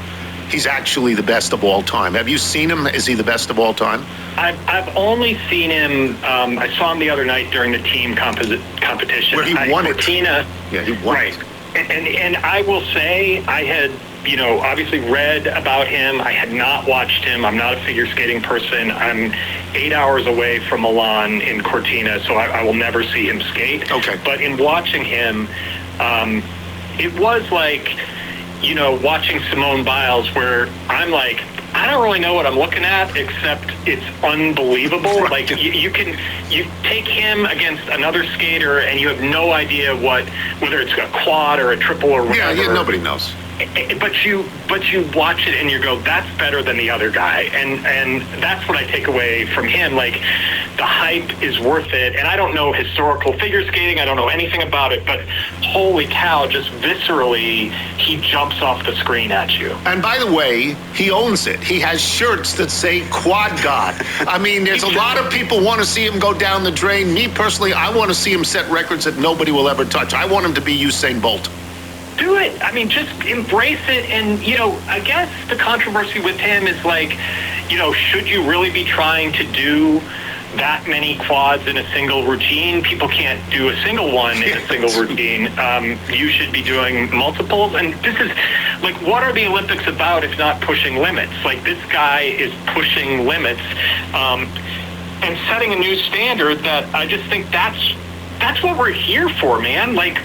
He's actually the best of all time. Have you seen him? Is he the best of all time? I've only seen him. I saw him the other night during the team competition. Where he won Cortina. it. Yeah, he won right. it. And I will say, I had, obviously read about him. I had not watched him. I'm not a figure skating person. I'm 8 hours away from Milan in Cortina, so I will never see him skate. Okay. But in watching him, it was like, watching Simone Biles, where I'm like, I don't really know what I'm looking at, except it's unbelievable. Right. Like, you take him against another skater, and you have no idea whether it's a quad or a triple or whatever. Yeah, nobody knows. But you watch it and you go, that's better than the other guy, and that's what I take away from him. Like, the hype is worth it, and I don't know historical figure skating, I don't know anything about it, but holy cow, just viscerally, he jumps off the screen at you. And by the way, he owns it. He has shirts that say Quad God. I mean, there's a lot of people want to see him go down the drain. Me personally, I want to see him set records that nobody will ever touch. I want him to be Usain Bolt. Do it. I mean, just embrace it. And, I guess the controversy with him is like, should you really be trying to do that many quads in a single routine? People can't do a single one in a single routine. You should be doing multiples. And this is, like, what are the Olympics about if not pushing limits? Like, this guy is pushing limits and setting a new standard that I just think that's what we're here for, man. Like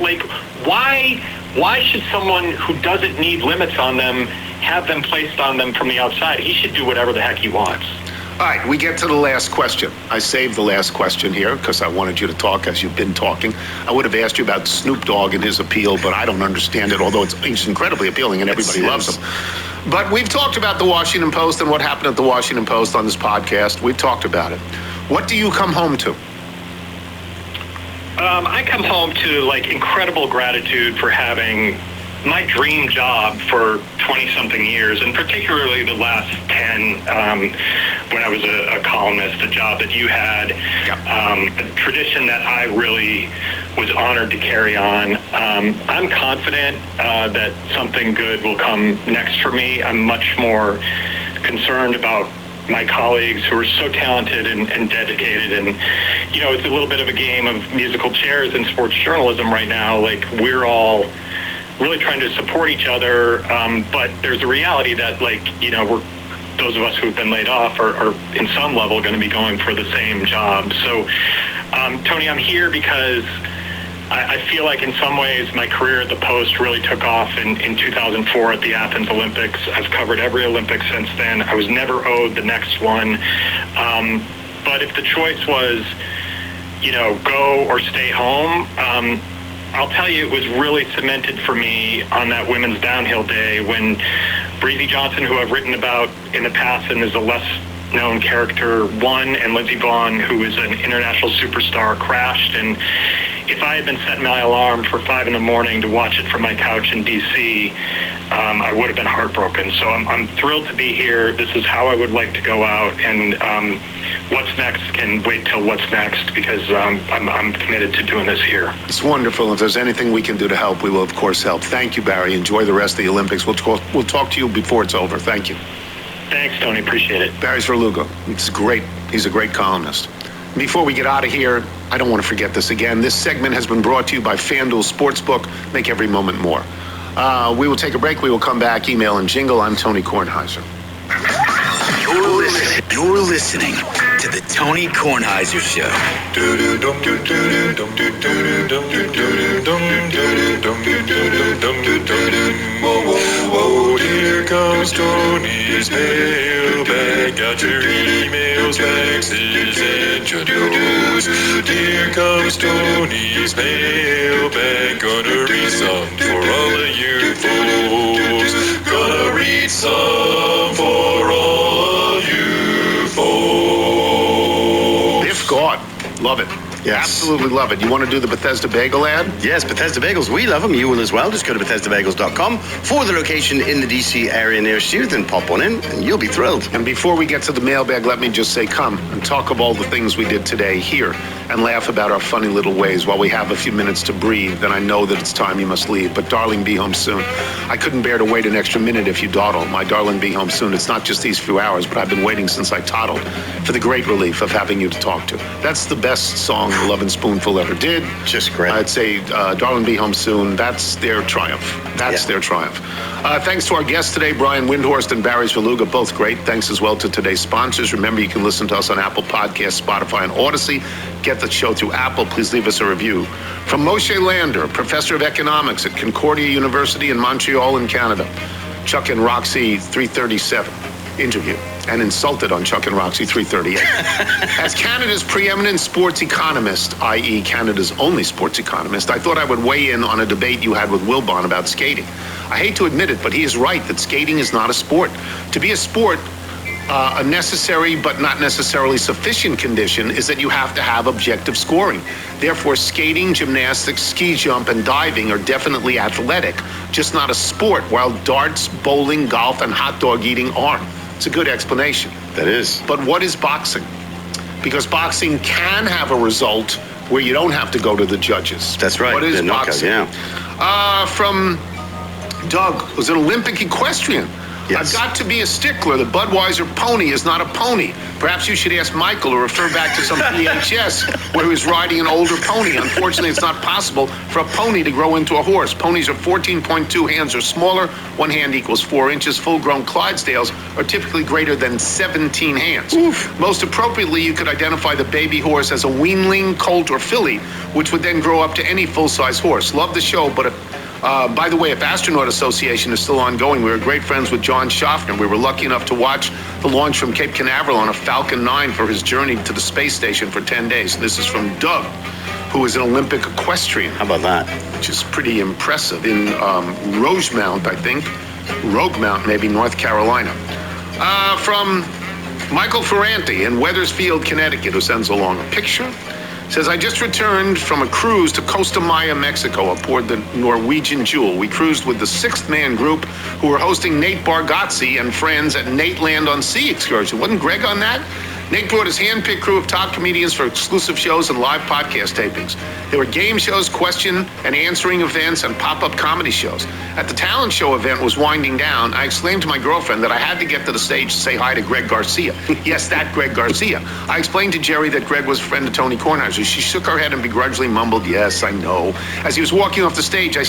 why should someone who doesn't need limits on them have them placed on them from the outside? He should do whatever the heck he wants. All right, we get to the last question. I saved the last question here because I wanted you to talk as you've been talking. I would have asked you about Snoop Dogg and his appeal, but I don't understand it, although it's incredibly appealing and everybody loves him. But we've talked about the Washington Post and what happened at the Washington Post on this podcast. We've talked about it. What do you come home to? I come home to, like, incredible gratitude for having my dream job for 20-something years, and particularly the last 10, when I was a columnist, a job that you had, a tradition that I really was honored to carry on. I'm confident that something good will come next for me. I'm much more concerned about my colleagues who are so talented and dedicated, and it's a little bit of a game of musical chairs in sports journalism right now. Like, we're all really trying to support each other, but there's a reality that, like, we're, those of us who've been laid off are in some level going to be going for the same job. So Tony, I'm here because I feel like in some ways my career at the Post really took off in 2004 at the Athens Olympics. I've covered every Olympics since then. I was never owed the next one. But if the choice was, go or stay home, I'll tell you, it was really cemented for me on that women's downhill day when Breezy Johnson, who I've written about in the past and is a less known character, won, and Lindsey Vonn, who is an international superstar, crashed. And if I had been setting my alarm for 5 a.m. to watch it from my couch in D.C., I would have been heartbroken. So I'm thrilled to be here. This is how I would like to go out, and what's next can wait till what's next, because I'm committed to doing this here. It's wonderful. If there's anything we can do to help, we will, of course, help. Thank you, Barry. Enjoy the rest of the Olympics. We'll talk to you before it's over. Thank you. Thanks, Tony. Appreciate it. Barry Svrluga. It's great. He's a great columnist. Before we get out of here, I don't want to forget this again. This segment has been brought to you by FanDuel Sportsbook. Make every moment more. We will take a break. We will come back. Email and jingle. I'm Tony Kornheiser. You're listening to the Tony Kornheiser Show. Here comes Tony's mailbag. Got your emails, faxes, and your news. Here comes Tony's mailbag. Gonna read some for all of you folks. Gonna read some for all you folks. If God. Love it. Yes. Absolutely love it. You want to do the Bethesda Bagel ad? Yes, Bethesda Bagels. We love them. You will as well. Just go to BethesdaBagels.com for the location in the D.C. area nearest you. Then pop on in, and you'll be thrilled. And before we get to the mailbag, let me just say, come and talk of all the things we did today here and laugh about our funny little ways while we have a few minutes to breathe. Then I know that it's time you must leave. But darling, be home soon. I couldn't bear to wait an extra minute if you dawdle. My darling, be home soon. It's not just these few hours, but I've been waiting since I toddled for the great relief of having you to talk to. That's the best song the Lovin' Spoonful ever did. Just great. I'd say, darling, be home soon. That's their triumph. That's their triumph. Thanks to our guests today, Brian Windhorst and Barry Svrluga, both great. Thanks as well to today's sponsors. Remember, you can listen to us on Apple Podcasts, Spotify, and Odyssey. Get the show through Apple. Please leave us a review. From Moshe Lander, professor of economics at Concordia University in Montreal in Canada. Chuck and Roxy 337 interview and insulted on Chuck and Roxy 338. As Canada's preeminent sports economist, i.e. Canada's only sports economist, I thought I would weigh in on a debate you had with Wilbon about skating. I hate to admit it, but he is right that skating is not a sport. To be a sport, a necessary but not necessarily sufficient condition is that you have to have objective scoring. Therefore, skating, gymnastics, ski jump, and diving are definitely athletic, just not a sport, while darts, bowling, golf, and hot dog eating aren't. It's a good explanation. That is. But what is boxing? Because boxing can have a result where you don't have to go to the judges. That's right. What is the boxing? knockout, From Doug, who's an Olympic equestrian. Yes. I've got to be a stickler. The Budweiser pony is not a pony. Perhaps you should ask Michael or refer back to some VHS where he was riding an older pony. Unfortunately, it's not possible for a pony to grow into a horse. Ponies are 14.2 hands or smaller. 1 hand equals 4 inches. Full-grown Clydesdales are typically greater than 17 hands. Oof. Most appropriately, you could identify the baby horse as a weanling, colt, or filly, which would then grow up to any full-size horse. Love the show, but by the way, if Astronaut Association is still ongoing, we were great friends with John Schaffner. We were lucky enough to watch the launch from Cape Canaveral on a Falcon 9 for his journey to the space station for 10 days. This is from Doug, who is an Olympic equestrian. How about that? Which is pretty impressive. In Rosemount, I think. Roguemount, maybe, North Carolina. From Michael Ferranti in Wethersfield, Connecticut, who sends along a picture. Says, I just returned from a cruise to Costa Maya, Mexico, aboard the Norwegian Jewel. We cruised with the 6th Man group who were hosting Nate Bargatze and friends at Nate Land on Sea excursion. Wasn't Greg on that? Nate brought his hand-picked crew of top comedians for exclusive shows and live podcast tapings. There were game shows, question and answering events, and pop-up comedy shows. At the talent show event was winding down, I exclaimed to my girlfriend that I had to get to the stage to say hi to Greg Garcia. Yes, that Greg Garcia. I explained to Jerry that Greg was a friend of Tony Kornheiser. She shook her head and begrudgingly mumbled, yes, I know. As he was walking off the stage, I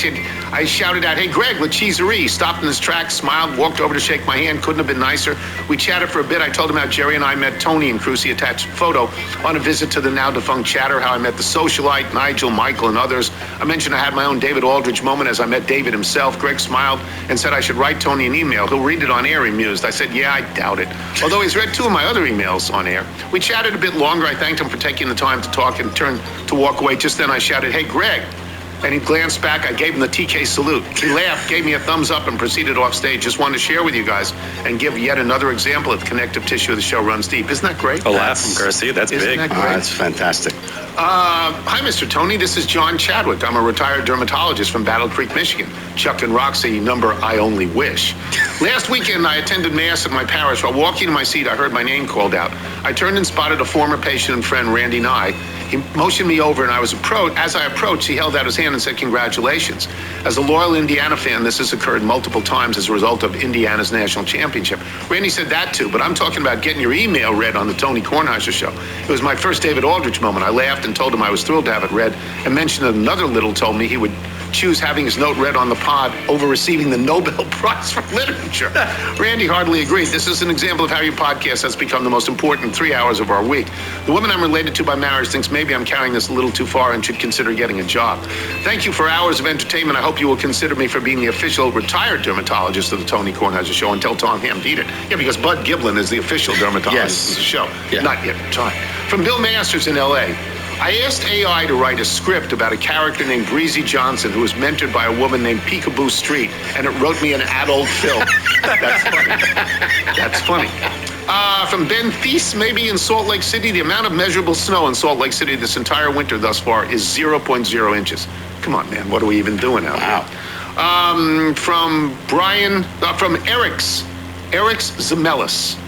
shouted out, hey, Greg, La Cheeserie. Stopped in his tracks, smiled, walked over to shake my hand. Couldn't have been nicer. We chatted for a bit. I told him how Jerry and I met Tony and Crucy attached photo on a visit to the now-defunct Chatter, how I met the socialite, Nigel, Michael, and others. I mentioned I had my own David Aldridge moment as I met David himself. Greg smiled and said I should write Tony an email. He'll read it on air, he mused. I said, yeah, I doubt it. Although he's read 2 of my other emails on air. We chatted a bit longer. I thanked him for taking the time to talk and turned to walk away. Just then I shouted, hey, Greg. And he glanced back. I gave him the TK salute. He laughed, gave me a thumbs up, and proceeded off stage. Just wanted to share with you guys and give yet another example of the connective tissue of the show runs deep. Isn't that great? A laugh from Garcia. That's big. That great? That's fantastic. Hi, Mr. Tony. This is John Chadwick. I'm a retired dermatologist from Battle Creek, Michigan. Chuck and Roxy, number I only wish. Last weekend, I attended Mass at my parish. While walking to my seat, I heard my name called out. I turned and spotted a former patient and friend, Randy Nye. He motioned me over, and as I approached, he held out his hand and said, congratulations. As a loyal Indiana fan, this has occurred multiple times as a result of Indiana's national championship. Randy said that too, but I'm talking about getting your email read on the Tony Kornheiser show. It was my first David Aldridge moment. I laughed and told him I was thrilled to have it read, and mentioned that another little told me he would choose having his note read on the pod over receiving the Nobel Prize for Literature. Randy hardly agreed. This is an example of how your podcast has become the most important 3 hours of our week. The woman I'm related to by marriage thinks maybe I'm carrying this a little too far and should consider getting a job. Thank you for hours of entertainment. I hope you will consider me for being the official retired dermatologist of the Tony Kornheiser Show until Tom Ham did it. Yeah, because Bud Giblin is the official dermatologist of the show. Yeah. Not yet retired. From Bill Masters in L.A., I asked AI to write a script about a character named Breezy Johnson who was mentored by a woman named Peekaboo Street, and it wrote me an adult film. That's funny. That's funny. From Ben Thies, maybe in Salt Lake City, the amount of measurable snow in Salt Lake City this entire winter thus far is 0.0 inches. Come on, man, what are we even doing out here? Wow. From Eric's Zemelis.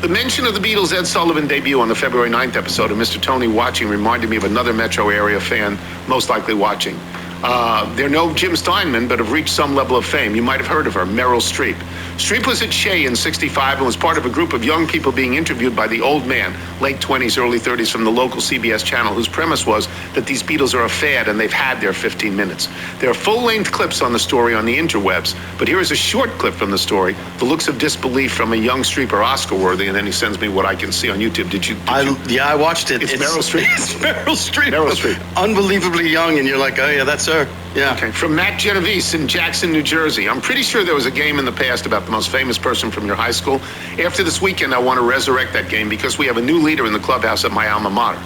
The mention of the Beatles' Ed Sullivan debut on the February 9th episode of Mr. Tony Watching reminded me of another metro area fan most likely watching. They're no Jim Steinman, but have reached some level of fame. You might have heard of her, Meryl Streep. Streep was at Shea in '65 and was part of a group of young people being interviewed by the old man, late 20s, early 30s, from the local CBS channel, whose premise was that these Beatles are a fad and they've had their 15 minutes. There are full-length clips on the story on the interwebs, but here is a short clip from the story. The looks of disbelief from a young Streep are Oscar-worthy, and then he sends me what I can see on YouTube. Yeah, I watched it. It's Meryl Streep. It's Meryl Streep. Meryl Streep. Unbelievably young, and you're like, oh, yeah, that's her. Yeah. Okay. From Matt Genovese in Jackson, New Jersey. I'm pretty sure there was a game in the past about the most famous person from your high school. After this weekend, I want to resurrect that game because we have a new leader in the clubhouse at my alma mater.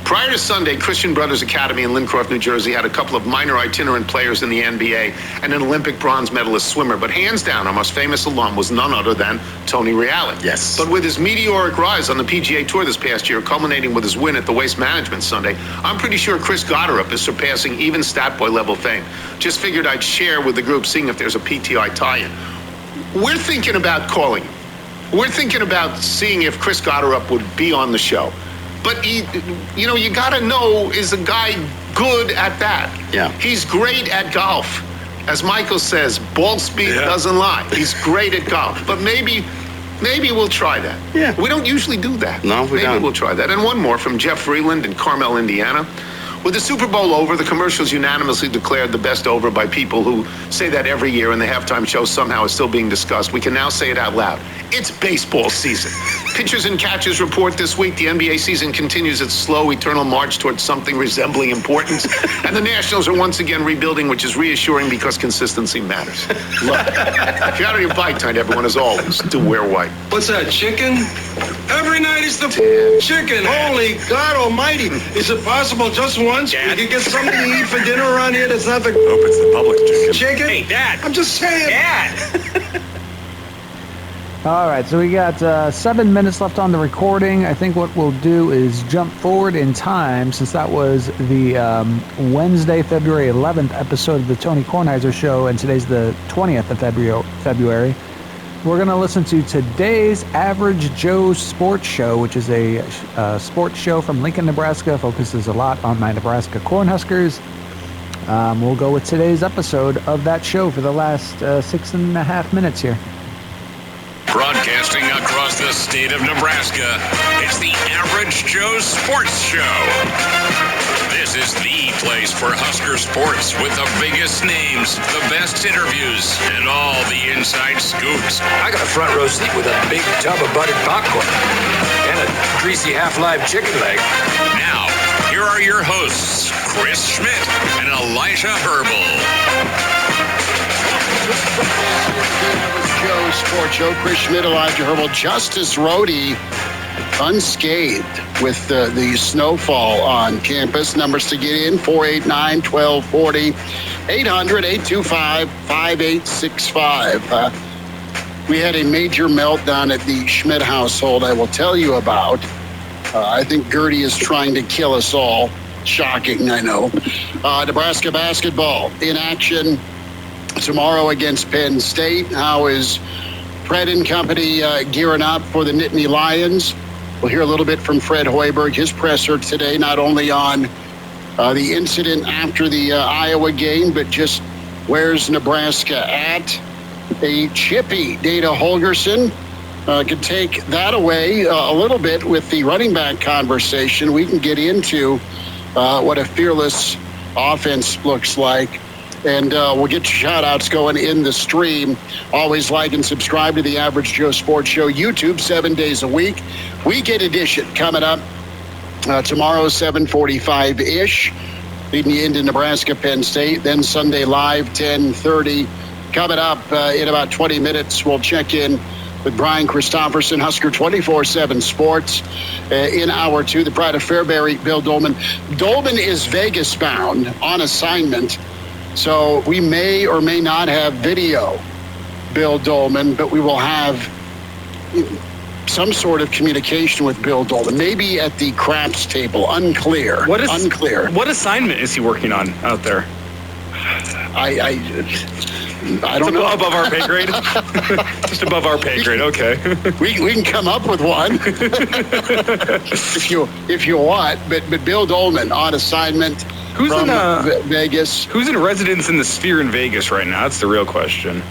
Prior to Sunday, Christian Brothers Academy in Lincroft, New Jersey had a couple of minor itinerant players in the NBA and an Olympic bronze medalist swimmer. But hands down, our most famous alum was none other than Tony Reale. Yes. But with his meteoric rise on the PGA Tour this past year, culminating with his win at the Waste Management Sunday, I'm pretty sure Chris Gotterup is surpassing even Statboy level fame. Just figured I'd share with the group, seeing if there's a PTI tie-in. We're thinking about calling him. We're thinking about seeing if Chris Gotterup would be on the show. But you got to know, is a guy good at that? Yeah. He's great at golf. As Michael says, ball speed doesn't lie. He's great at golf. But maybe we'll try that. Yeah. We don't usually do that. No, we don't. Maybe we'll try that. And one more from Jeff Freeland in Carmel, Indiana. With the Super Bowl over, the commercials unanimously declared the best over by people who say that every year, and the halftime show somehow is still being discussed. We can now say it out loud. It's baseball season. Pitchers and catchers report this week. The NBA season continues its slow, eternal march towards something resembling importance. And the Nationals are once again rebuilding, which is reassuring because consistency matters. Look, if you're out on your bike tonight, everyone, as always, do wear white. What's that, chicken? Every night is the chicken. Holy God almighty. Is it possible just once we could get something to eat for dinner around here that's not the... Hope it's the public chicken. Chicken? Hey, Dad. I'm just saying. Dad. All right, so we got 7 minutes left on the recording. I think what we'll do is jump forward in time, since that was the Wednesday, February 11th episode of the Tony Kornheiser Show, and today's the 20th of February. We're going to listen to today's Average Joe Sports Show, which is a sports show from Lincoln, Nebraska. Focuses a lot on my Nebraska Cornhuskers. We'll go with today's episode of that show for the last 6.5 minutes here. Broadcasting across the state of Nebraska, it's the Average Joe Sports Show. This is the place for Husker sports with the biggest names, the best interviews, and all the inside scoops. I got a front row seat with a big tub of buttered popcorn and a greasy half-live chicken leg. Now, here are your hosts, Chris Schmidt and Elijah Herbal. Joe Sports Show. Chris Schmidt, Elijah Herbal, Justice Rhodey, unscathed with the snowfall on campus. Numbers to get in, 489-1240, 800-825-5865. We had a major meltdown at the Schmidt household I will tell you about. I think Gertie is trying to kill us all. Shocking, I know. Nebraska basketball in action tomorrow against Penn State. How is Fred and company gearing up for the Nittany Lions? We'll hear a little bit from Fred Hoiberg, his presser today, not only on the incident after the Iowa game, but just where's Nebraska at? A chippy Dana Holgerson could take that away a little bit with the running back conversation. We can get into what a fearless offense looks like. And we'll get shout outs going in the stream. Always like and subscribe to the Average Joe Sports Show YouTube 7 days a week. Weekend edition coming up tomorrow, 7:45-ish, leading you into Nebraska, Penn State. Then Sunday Live, 10:30. Coming up in about 20 minutes, we'll check in with Brian Christopherson, Husker 24/7 Sports. In hour two, the pride of Fairbury, Bill Dolman. Dolman is Vegas bound on assignment, so we may or may not have video, Bill Dolman, but we will have some sort of communication with Bill Dolman, maybe at the craps table. Unclear. Unclear. What assignment is he working on out there? I don't know. Above our pay grade? Just above our pay grade, okay. we can come up with one if you want, but Bill Dolman on assignment from Vegas. Who's in residence in the Sphere in Vegas right now? That's the real question.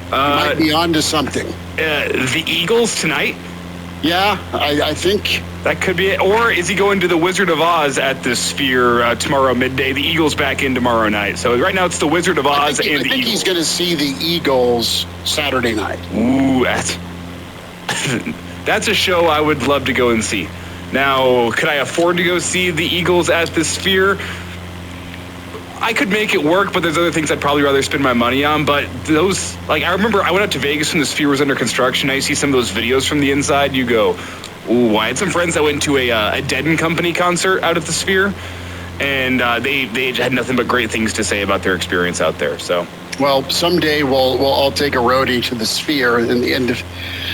Might be on to something. The Eagles tonight? Yeah, I think that could be it. Or is he going to the Wizard of Oz at the Sphere tomorrow midday? The Eagles back in tomorrow night. So right now it's the Wizard of Oz and the Eagles. I think he's going to see the Eagles Saturday night. Ooh, that's a show I would love to go and see. Now, could I afford to go see the Eagles at the Sphere? I could make it work, but there's other things I'd probably rather spend my money on. But those, I remember I went out to Vegas when the Sphere was under construction. I see some of those videos from the inside. You go, ooh, I had some friends that went to a Dead and Company concert out at the Sphere, and they had nothing but great things to say about their experience out there. So, well, someday we'll all take a roadie to the Sphere, and the end of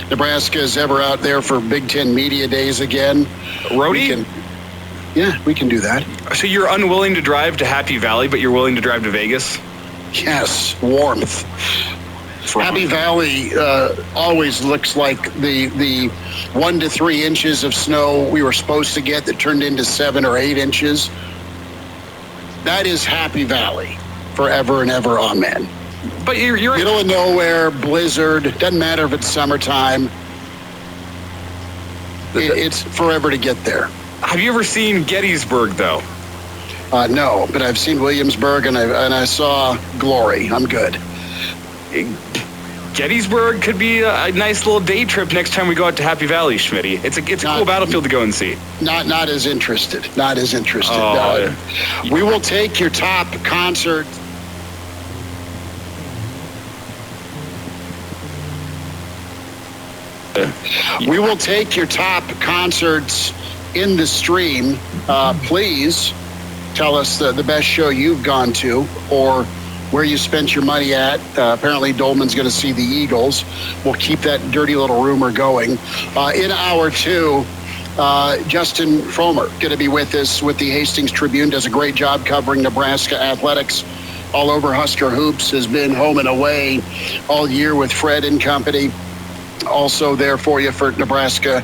Nebraska is ever out there for Big Ten Media Days again. Roadie? Yeah, we can do that. So you're unwilling to drive to Happy Valley, but you're willing to drive to Vegas? Yes, warmth. Happy Valley always looks like the 1 to 3 inches of snow we were supposed to get that turned into 7 or 8 inches. That is Happy Valley forever and ever, amen. But you're middle of nowhere, blizzard, doesn't matter if it's summertime. It's forever to get there. Have you ever seen Gettysburg, though? No, but I've seen Williamsburg, and I saw Glory. I'm good. Gettysburg could be a nice little day trip next time we go out to Happy Valley, Schmitty. It's a cool battlefield to go and see. Not as interested. Not as interested. We will take your top concert. We will take your top concerts in the stream. Please tell us the best show you've gone to or where you spent your money at. Apparently Dolman's going to see the Eagles. We'll keep that dirty little rumor going. In hour two, Justin Fromer going to be with us with the Hastings Tribune. Does a great job covering Nebraska athletics all over Husker Hoops. Has been home and away all year with Fred and company. Also there for you for Nebraska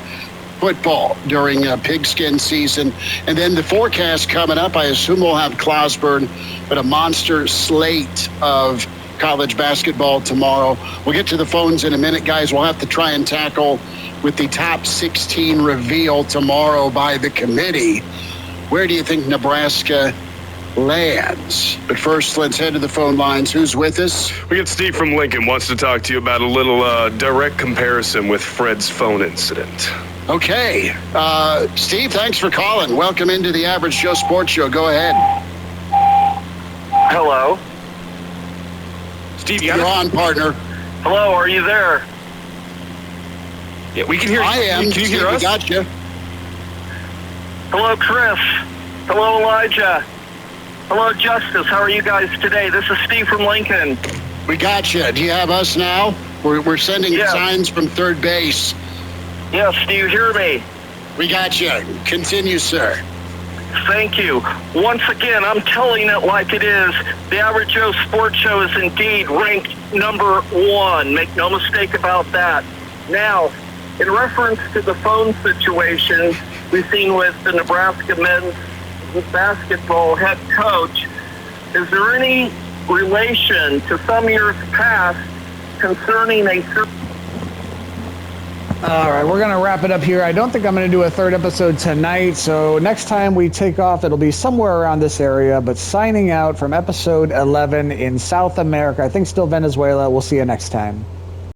football during pigskin season. And then the forecast coming up, I assume we'll have Clausburn, but a monster slate of college basketball tomorrow. We'll get to the phones in a minute, guys. We'll have to try and tackle with the top 16 reveal tomorrow by the committee. Where do you think Nebraska lands. But first, let's head to the phone lines. Who's with us? We got Steve from Lincoln wants to talk to you about a little direct comparison with Fred's phone incident. Okay. Steve, thanks for calling. Welcome into the Average Joe Sports Show. Go ahead. Hello. Steve, you're on, partner. Hello, are you there? Yeah, we can hear you. I am. Can you hear us? Gotcha. Hello, Chris. Hello, Elijah. Hello, Justice. How are you guys today? This is Steve from Lincoln. We gotcha. Do you have us now? We're sending signs from third base. Yes, do you hear me? We gotcha. Continue, sir. Thank you. Once again, I'm telling it like it is. The Average Joe Sports Show is indeed ranked number 1. Make no mistake about that. Now, in reference to the phone situation we've seen with the Nebraska men's basketball head coach, is there any relation to some years past concerning a certain... All right, we're going to wrap it up here. I don't think I'm going to do a third episode tonight, so next time we take off, it'll be somewhere around this area, but signing out from episode 11 in South America, I think still Venezuela. We'll see you next time.